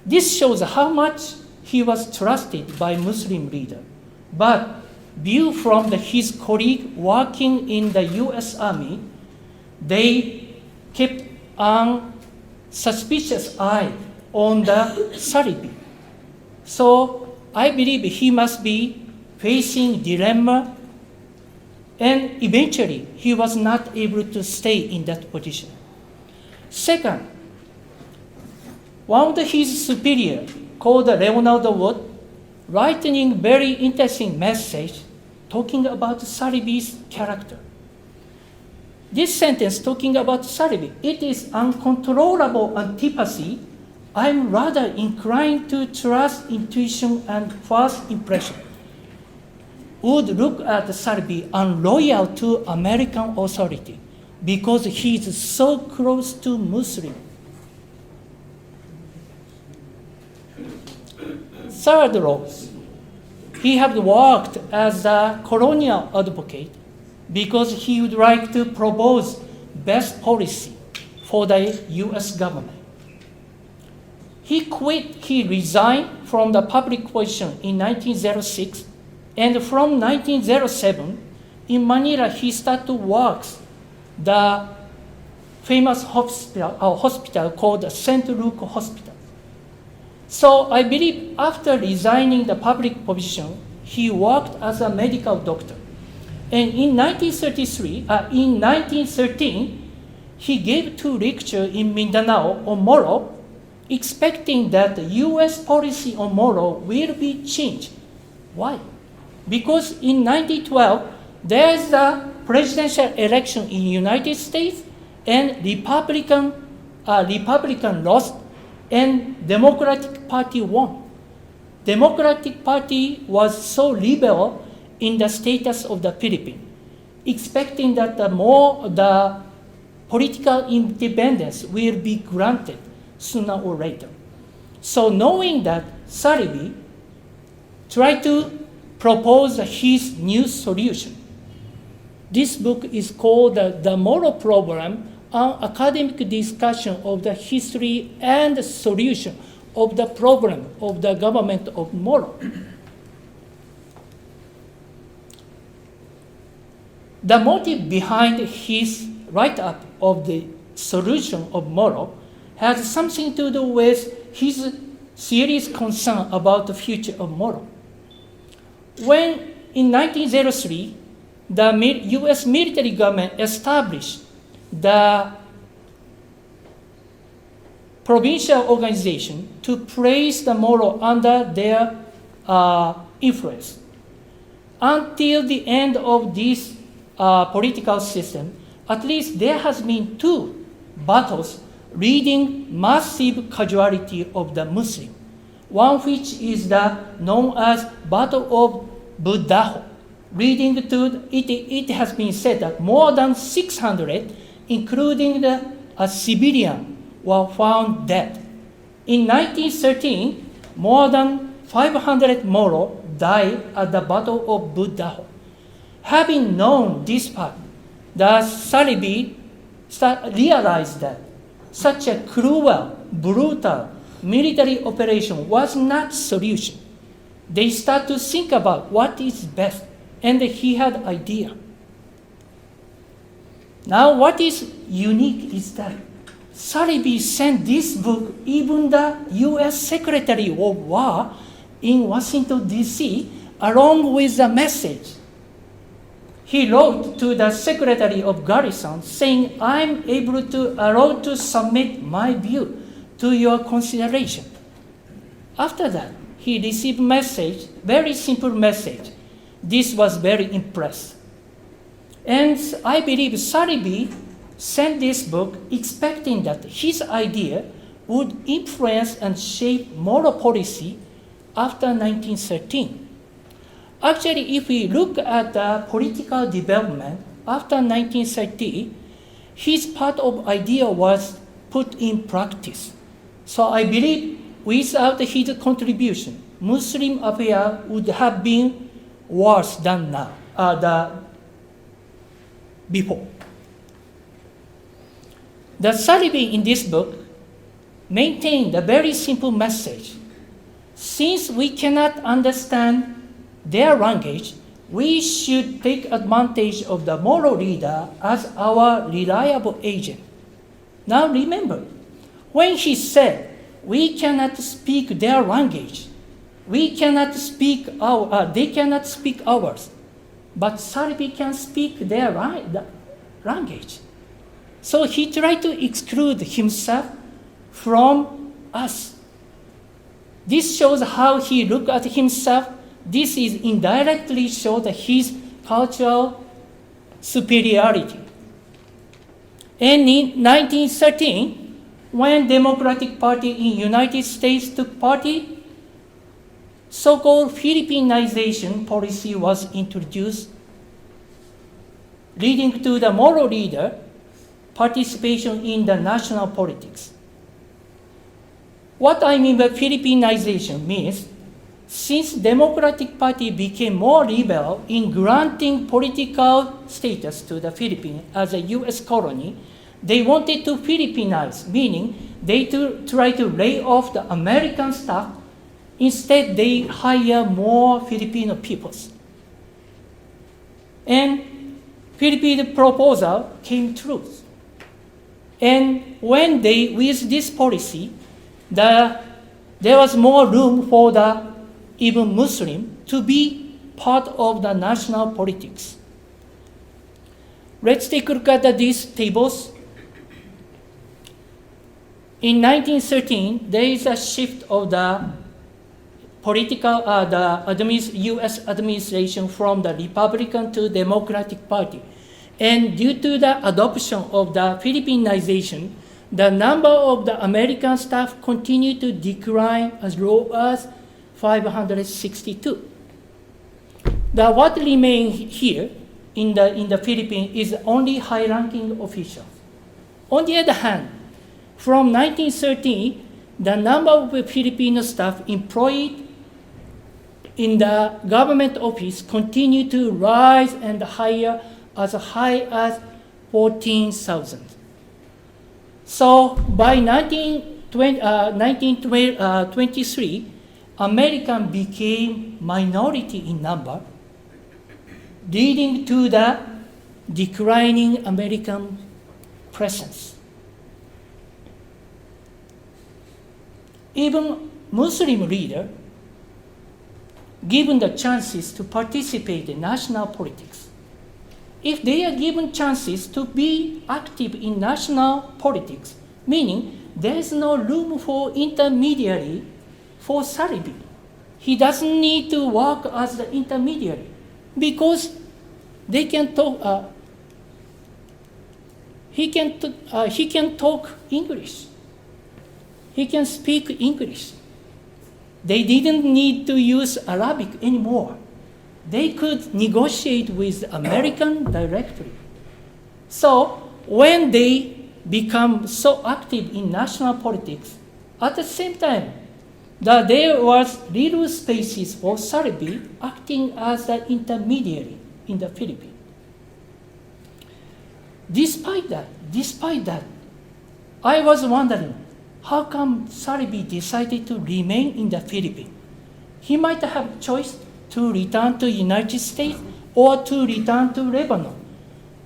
This shows how much he was trusted by Muslim leader. But viewed from his colleague working in the US Army, they kept a suspicious eye on the Saleeby. So I believe he must be facing dilemma, and eventually he was not able to stay in that position. Second, one of his superior, called Leonard Wood, writing very interesting message talking about Saleeby's character. This sentence talking about Saleeby, it is uncontrollable antipathy. I'm rather inclined to trust intuition and first impression. Would look at Saleeby unloyal to American authority because he is so close to Muslim. Third rose, he had worked as a colonial advocate because he would like to propose best policy for the US government. He resigned from the public position in 1906, and from 1907, in Manila, he started to work the famous hospital called St. Luke Hospital. So I believe after resigning the public position, he worked as a medical doctor. And in 1913, he gave 2 lectures in Mindanao on Moro, expecting that the U.S. policy on Moro will be changed. Why? Because in 1912, there's a presidential election in the United States, and Republican lost, and Democratic Party won. Democratic Party was so liberal in the status of the Philippines, expecting that the political independence will be granted sooner or later. So knowing that, Saleeby tried to propose his new solution. This book is called The Moro Problem, an academic discussion of the history and solution of the problem of the government of Moro. The motive behind his write-up of the solution of Moro has something to do with his serious concern about the future of Moro. When in 1903, the US military government established the provincial organization to place the Moro under their influence. Until the end of this political system, at least there has been 2 battles leading massive casualty of the Muslim. One which is known as Battle of Budaho, leading to it has been said that more than 600, including a civilian, were found dead. In 1913, more than 500 Moro died at the Battle of Budaho. Having known this fact, the Saleeby realized that such a cruel, brutal military operation was not solution. They start to think about what is best, and he had an idea. Now, what is unique is that Saleeby sent this book even the U.S. Secretary of War in Washington, D.C., along with a message. He wrote to the Secretary of Garrison saying, "I'm able to allow to submit my view to your consideration." After that, he received message, very simple message. This was very impressed. And I believe Saleeby sent this book expecting that his idea would influence and shape moral policy after 1913. Actually, if we look at the political development after 1930, his part of idea was put in practice. So I believe without his contribution, Muslim affair would have been worse than now, before. The Saleeby in this book maintained a very simple message. Since we cannot understand their language, we should take advantage of the moral leader as our reliable agent. Now remember, when he said, we cannot speak their language, we cannot speak they cannot speak ours, but Saleeby can speak their language. So he tried to exclude himself from us. This shows how he looked at himself. This is indirectly shows his cultural superiority. And in 1913, when Democratic Party in United States took party, so-called Philippinization policy was introduced, leading to the moral leader participation in the national politics. What I mean by Philippinization means, since Democratic Party became more liberal in granting political status to the Philippines as a U.S. colony, they wanted to Philippinize, meaning they try to lay off the American staff. Instead, they hire more Filipino peoples. And Filipino proposal came true. And when with this policy, there was more room for the even Muslim to be part of the national politics. Let's take a look at these tables. In 1913, there is a shift of the political, U.S. administration from the Republican to Democratic Party. And due to the adoption of the Philippinization, the number of the American staff continued to decline as low as 562. What remains here in the Philippines is only high-ranking officials. On the other hand, from 1913, the number of Filipino staff employed in the government office continued to rise and higher as high as 14,000. So by 1923, Americans became minority in number, leading to the declining American presence. Even Muslim leaders, given the chances to participate in national politics, if they are given chances to be active in national politics, meaning there is no room for intermediary for Saleeby. He doesn't need to work as the intermediary because they can talk. He can talk English. He can speak English. They didn't need to use Arabic anymore. They could negotiate with American directly. So when they become so active in national politics, at the same time, there was little spaces for Saleeby acting as the intermediary in the Philippines. Despite that, I was wondering, how come Saleeby decided to remain in the Philippines? He might have choice to return to United States or to return to Lebanon,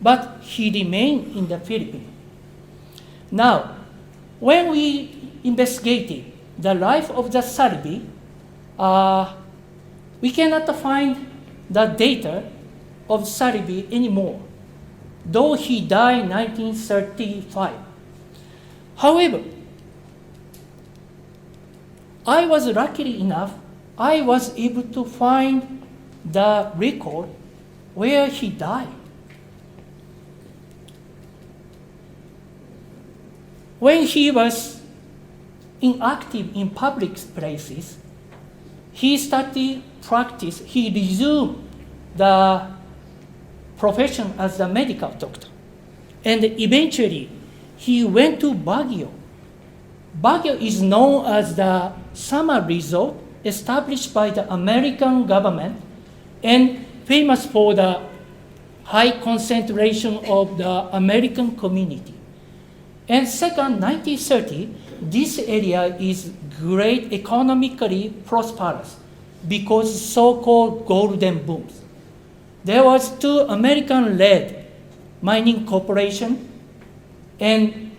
but he remained in the Philippines. Now, when we investigated the life of the Saleeby, we cannot find the data of Saleeby anymore, though he died in 1935. However, I was lucky enough, I was able to find the record where he died. When he was inactive in public places, he started practice, he resumed the profession as a medical doctor. And eventually, he went to Baguio. Baguio is known as the summer resort established by the American government and famous for the high concentration of the American community. And second, 1930, this area is great economically prosperous because so-called golden booms. There was two American-led mining corporation, and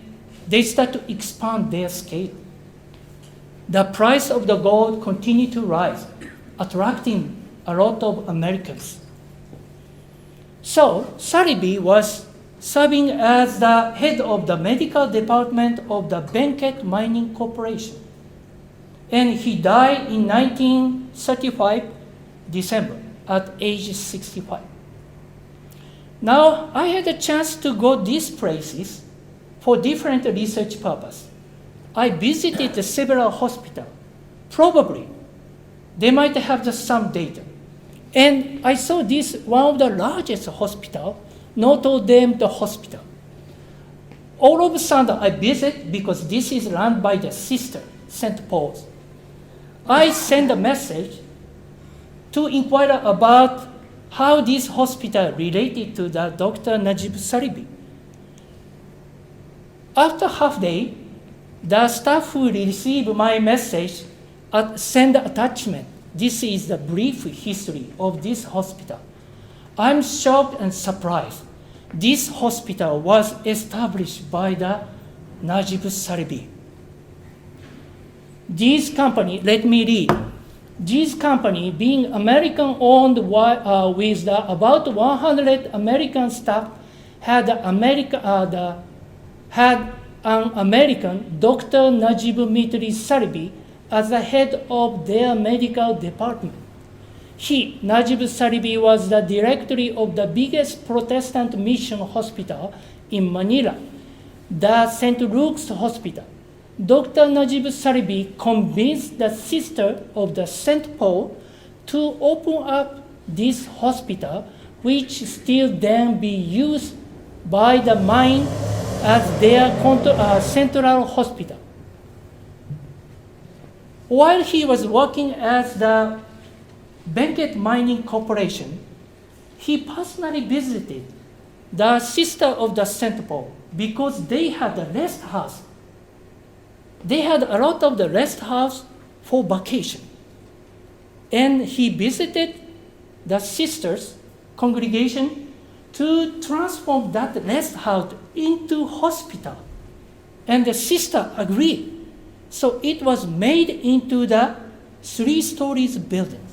they start to expand their scale. The price of the gold continued to rise, attracting a lot of Americans. So Saleeby was serving as the head of the medical department of the Benket Mining Corporation. And he died in 1935, December, at age 65. Now, I had a chance to go these places for different research purposes. I visited several hospitals. Probably, they might have some data. And I saw this, one of the largest hospitals, Notre Dame the Hospital. All of a sudden, I visit because this is run by the sister, St. Paul's. I send a message to inquire about how this hospital related to the Dr. Najib Saleeby. After half day, the staff who received my message send attachment. This is the brief history of this hospital. I'm shocked and surprised. This hospital was established by the Najib Saleeby. This company, let me read. This company, being American-owned with about 100 American staff, had an American, Dr. Najib Saleeby, as the head of their medical department. He, Najib Saleeby, was the director of the biggest Protestant mission hospital in Manila, the St. Luke's Hospital. Dr. Najib Saleeby convinced the sister of the St. Paul to open up this hospital, which still then be used by the mine as their central hospital. While he was working as the Benket Mining Corporation, he personally visited the sister of the St. Paul because they had a rest house. They had a lot of the rest house for vacation. And he visited the sisters' congregation to transform that rest house into hospital. And the sister agreed. So it was made into the 3 stories building.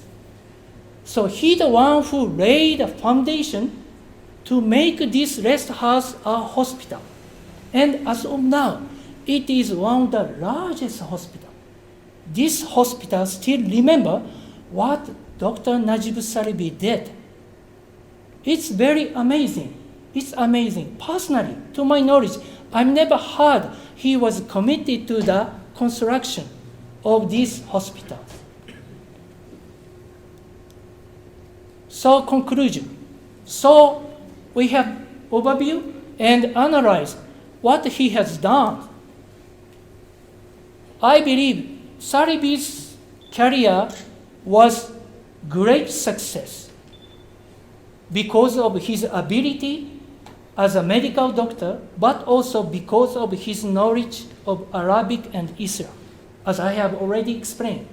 So he the one who laid the foundation to make this rest house a hospital. And as of now, it is one of the largest hospitals. This hospital still remember what Dr. Najib Saleeby did. It's very amazing. It's amazing. Personally, to my knowledge, I've never heard he was committed to the construction of this hospital. So conclusion. So we have overview and analyze what he has done. I believe Saleeby's career was great success because of his ability as a medical doctor, but also because of his knowledge of Arabic and Islam, as I have already explained.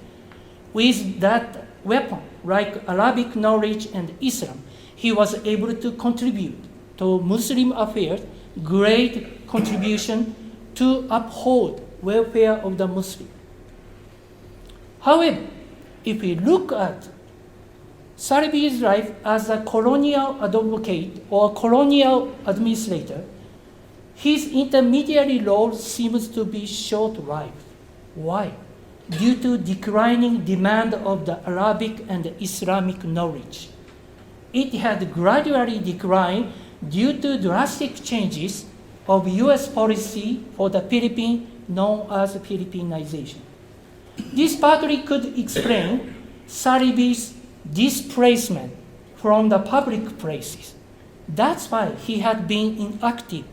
With that weapon, like Arabic knowledge and Islam, he was able to contribute to Muslim affairs, great contribution to uphold welfare of the Muslim. However, if we look at Saleeby's life as a colonial advocate or colonial administrator, his intermediary role seems to be short-lived. Why? Due to declining demand of the Arabic and Islamic knowledge. It had gradually declined due to drastic changes of U.S. policy for the Philippines known as Philippinization. This partly could explain Saleeby's displacement from the public places. That's why he had been inactive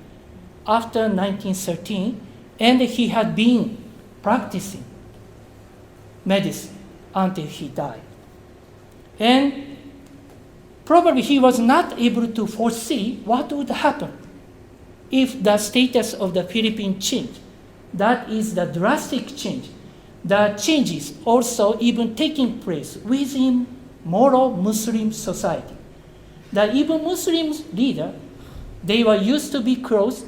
after 1913, and he had been practicing medicine until he died. And probably he was not able to foresee what would happen if the status of the Philippines changed. That is the drastic change. The changes also even taking place within moral Muslim society. The even Muslim leader, they were used to be close.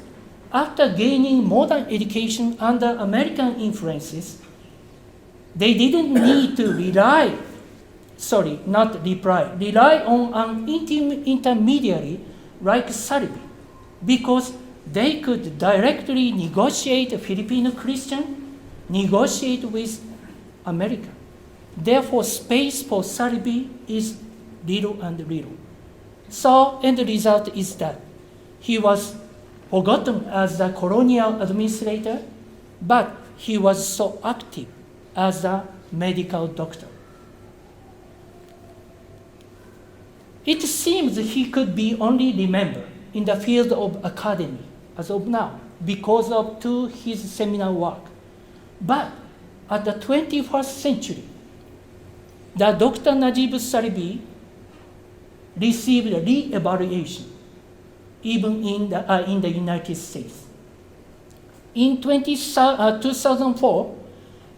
After gaining modern education under American influences, they didn't need to rely on an intermediary like Saleeby, because they could directly negotiate Filipino Christian, negotiate with America. Therefore, space for Saleeby is little and little. So, and the result is that he was forgotten as a colonial administrator, but he was so active as a medical doctor. It seems he could be only remembered in the field of academy as of now because of his seminal work. But at the 21st century, the Dr. Najib Saleeby received a re-evaluation even in the United States. In 2004,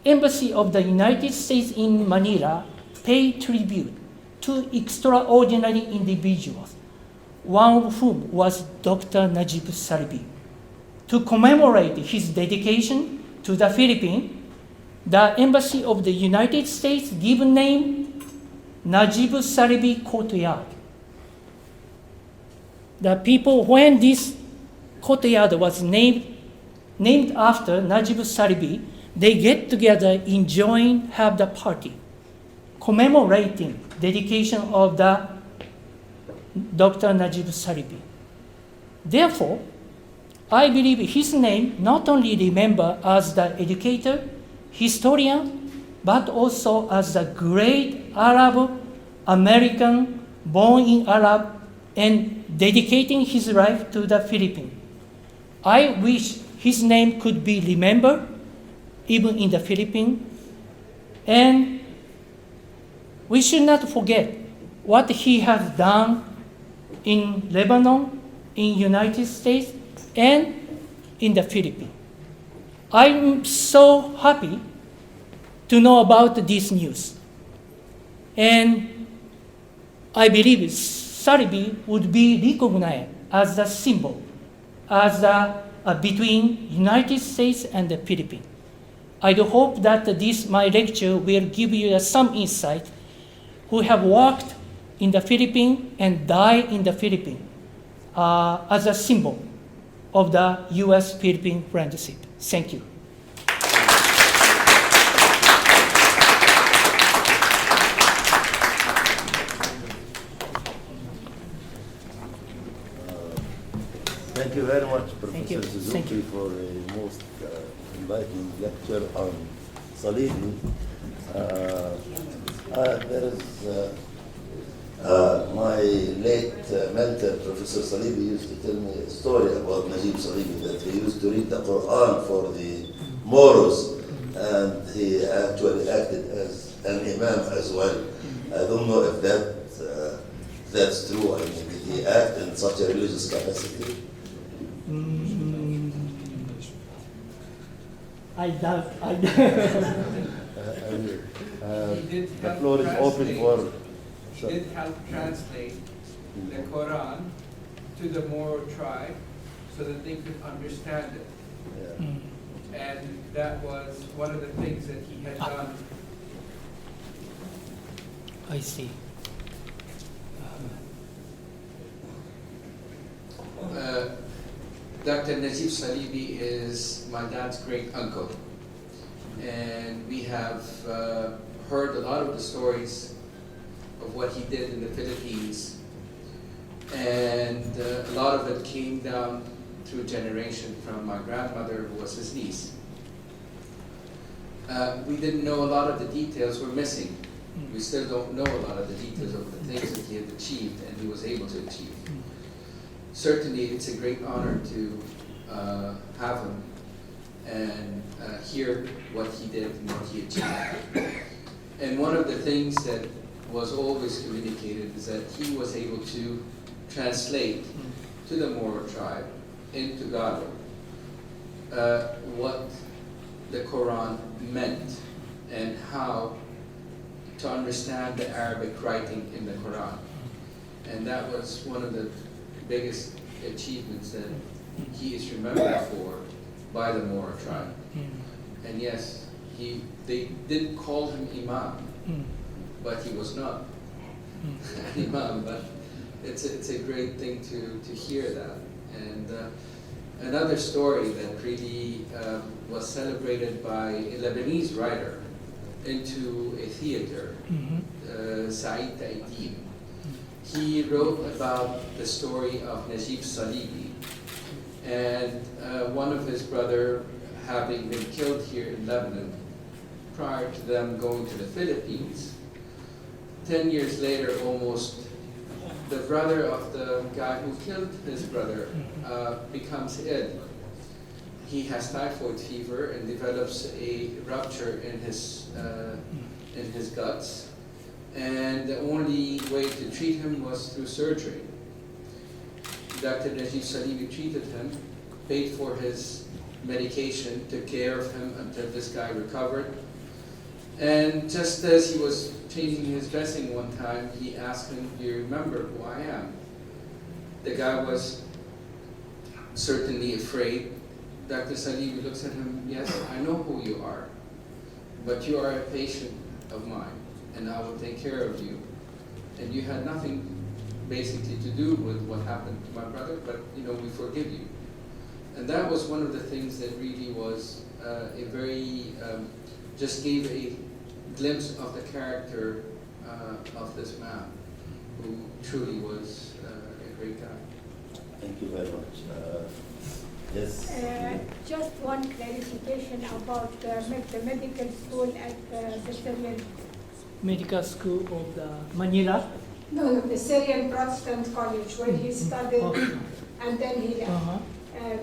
Embassy of the United States in Manila paid tribute to extraordinary individuals, one of whom was Dr. Najib Saleeby. To commemorate his dedication to the Philippines, the Embassy of the United States gave name Najib Saleeby Courtyard. The people, when this courtyard was named after Najib Saleeby, they get together, enjoying, have the party, commemorating dedication of the Dr. Najib Saleeby. Therefore, I believe his name not only remembered as the educator, historian, but also as a great Arab American born in Arab and dedicating his life to the Philippines. I wish his name could be remembered even in the Philippines. And we should not forget what he has done in Lebanon, in United States, and in the Philippines. I'm so happy to know about this news. And I believe Saleeby would be recognized as the symbol, as between United States and the Philippines. I do hope that this my lecture will give you some insight who have worked in the Philippines and died in the Philippines as a symbol of the U.S.-Philippine friendship. Thank you. Thank you very much, Thank you. Professor Thank Suzuki, for a most inviting lecture on Saleeby. There is my late mentor, Professor Saleeby, used to tell me a story about Najib Saleeby, that he used to read the Quran for the Moros, and he actually acted as an imam as well. I don't know if that's true. I mean, did he act in such a religious capacity? I doubt. The floor is open for. He did help translate the Quran to the Moro tribe so that they could understand it. Yeah. And that was one of the things that he had done. I see. Dr. Najib Saleeby is my dad's great uncle. And we have heard a lot of the stories of what he did in the Philippines. And a lot of it came down through generation from my grandmother, who was his niece. We didn't know a lot of the details were missing. We still don't know a lot of the details of the things that he had achieved and he was able to achieve. Certainly, it's a great honor to have him and hear what he did and what he achieved. And one of the things that was always communicated is that he was able to translate to the Moro tribe in Tagalog what the Quran meant and how to understand the Arabic writing in the Quran. And that was one of the biggest achievements that he is remembered for by the Moro tribe. And yes, they did call him Imam, but he was not an Imam. But it's a great thing to hear that. And another story that really was celebrated by a Lebanese writer into a theater, Said Taïtib. He wrote about the story of Najib Saleeby and one of his brother having been killed here in Lebanon prior to them going to the Philippines. 10 years later, almost, the brother of the guy who killed his brother becomes ill. He has typhoid fever and develops a rupture in his guts. And the only way to treat him was through surgery. Dr. Najib Saleeby treated him, paid for his medication, took care of him until this guy recovered. And just as he was changing his dressing one time, he asked him, "Do you remember who I am?" The guy was certainly afraid. Dr. Saleeby looks at him, "Yes, I know who you are, but you are a patient of mine, and I will take care of you. And you had nothing basically to do with what happened to my brother, but we forgive you." And that was one of the things that really was a very, just gave a glimpse of the character of this man, who truly was a great guy. Thank you very much. Yes. Just one clarification about the medical school at the Syrian. Medical School of the Manila. No, the Syrian Protestant College where he studied, and then he left.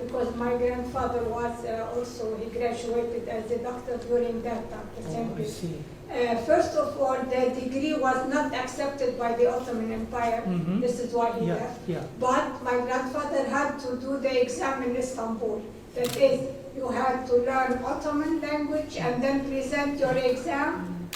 Because my grandfather was also, he graduated as a doctor during that time, the same period. First of all, the degree was not accepted by the Ottoman Empire. This is why he left. But my grandfather had to do the exam in Istanbul. That is, you had to learn Ottoman language and then present your exam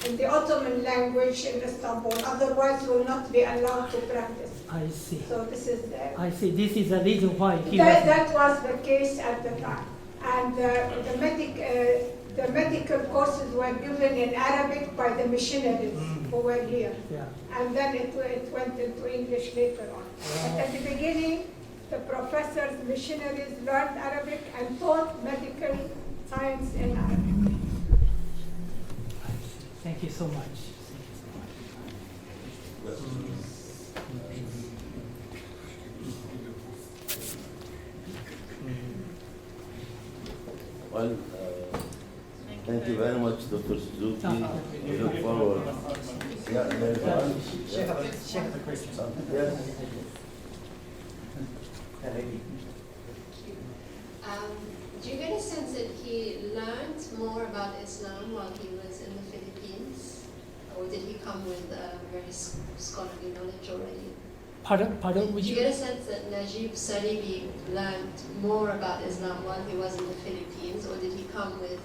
in the Ottoman language in Istanbul. Otherwise, will not be allowed to practice. I see. So this is I see. This is the reason why he that was the case at the time. And the medical courses were given in Arabic by the missionaries who were here. Yeah. And then it went into English later on. But at the beginning, the professors, missionaries learned Arabic and taught medical science in Arabic. Thank you so much. Well, thank you very much, Dr. Suzuki. We look forward. Yeah, there's one. Yes. Do you get a sense that he learned more about Islam while he was in the Philippines? Or did he come with very scholarly knowledge already? Pardon? Did you get a sense that Najib Saleeby learned more about Islam while he was in the Philippines? Or did he come with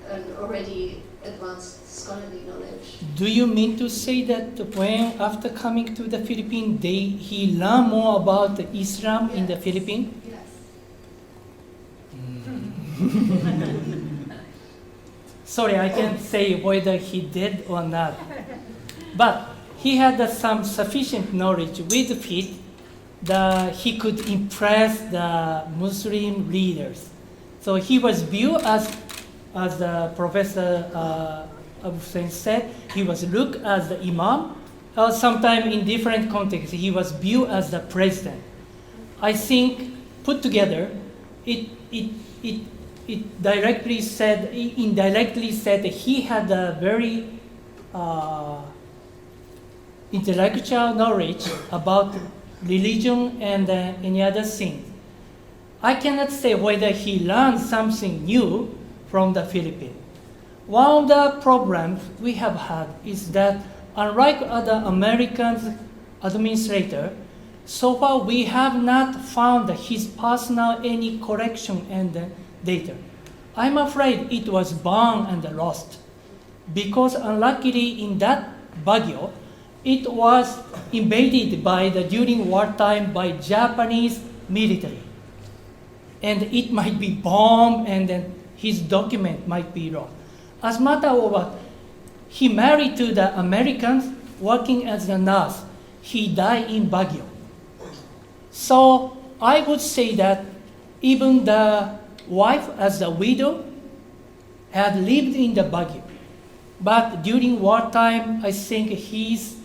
an already advanced scholarly knowledge? Do you mean to say that when after coming to the Philippines, he learned more about Islam in the Philippines? Yes. Sorry, I can't say whether he did or not. But he had some sufficient knowledge with it that he could impress the Muslim leaders. So he was viewed as the Professor Abu Hussein said, he was looked as the Imam. Sometimes in different contexts, he was viewed as the president. I think put together, it indirectly said that he had a very intellectual knowledge about religion and any other thing. I cannot say whether he learned something new from the Philippines. One of the problems we have had is that unlike other American administrators, so far we have not found his personal any collection and data. I'm afraid it was burned and lost because unluckily in that Baguio, it was invaded during wartime by Japanese military. And it might be bombed and then his document might be lost. As a matter of fact, he married to the Americans working as a nurse. He died in Baguio. So I would say that even the wife as a widow had lived in the Baguio. But during wartime, I think his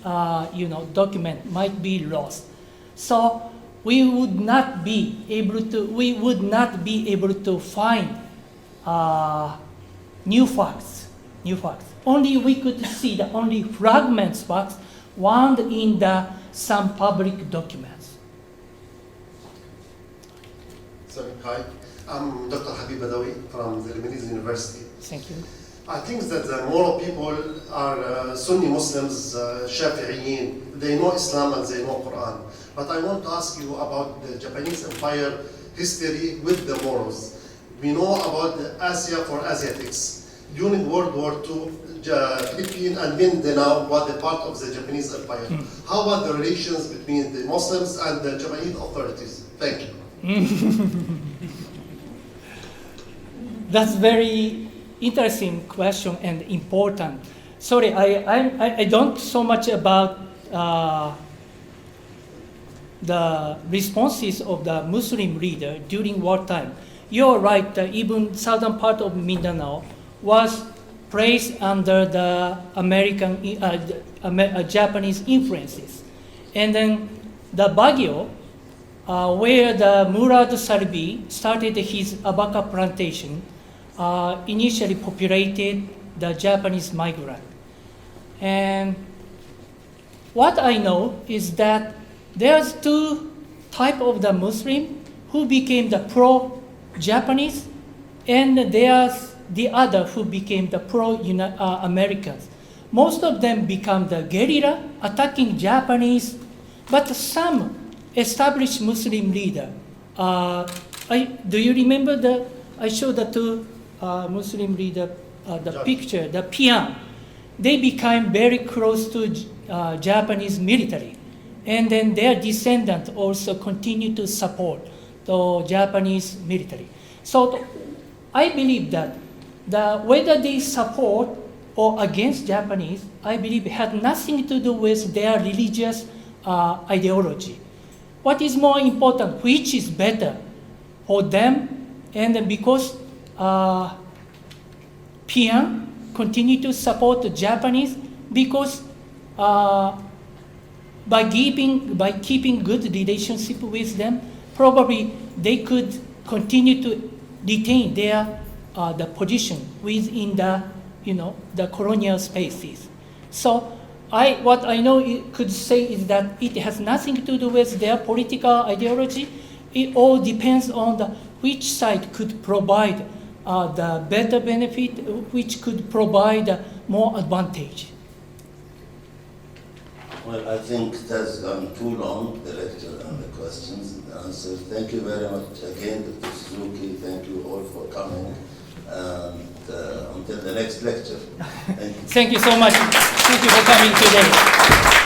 document might be lost. So we would not be able to find new facts. Only we could see the only fragments facts found in some public documents. Sorry, hi. I'm Dr. Habib Badawi from the Lebanese University. Thank you. I think that the more people are Sunni Muslims, Shafi'iyin, they know Islam and they know Quran. But I want to ask you about the Japanese Empire history with the Moros. We know about the Asia for Asiatics. During World War II, Philippines and Mindanao was a part of the Japanese Empire. How about the relations between the Muslims and the Japanese authorities? Thank you. That's very interesting question and important. Sorry, I don't so much about the responses of the Muslim leader during wartime. You're right, even southern part of Mindanao was placed under the Japanese influences. And then the Baguio, where the Murad Saleeby started his abaca plantation, initially populated the Japanese migrant. And what I know is that there's two types of the Muslim who became the pro-Japanese, and there's the other who became the pro-Americans. Most of them become the guerrilla, attacking Japanese, but some established Muslim leader. Do you remember I showed the two Muslim leader the Judge. picture, the peon, they became very close to Japanese military. And then their descendants also continue to support the Japanese military. So I believe that whether they support or against Japanese, I believe had nothing to do with their religious ideology. What is more important, which is better for them, and then because Pyongyang continue to support the Japanese because by keeping good relationship with them, probably they could continue to retain their the position within the colonial spaces. So what I know it could say is that it has nothing to do with their political ideology. It all depends on which side could provide the better benefit, which could provide more advantage. Well, I think it has gone too long, the lecture and the questions and the answers. Thank you very much again, Dr. Suzuki. Thank you all for coming. And until the next lecture. Thank you. Thank you so much. Thank you for coming today.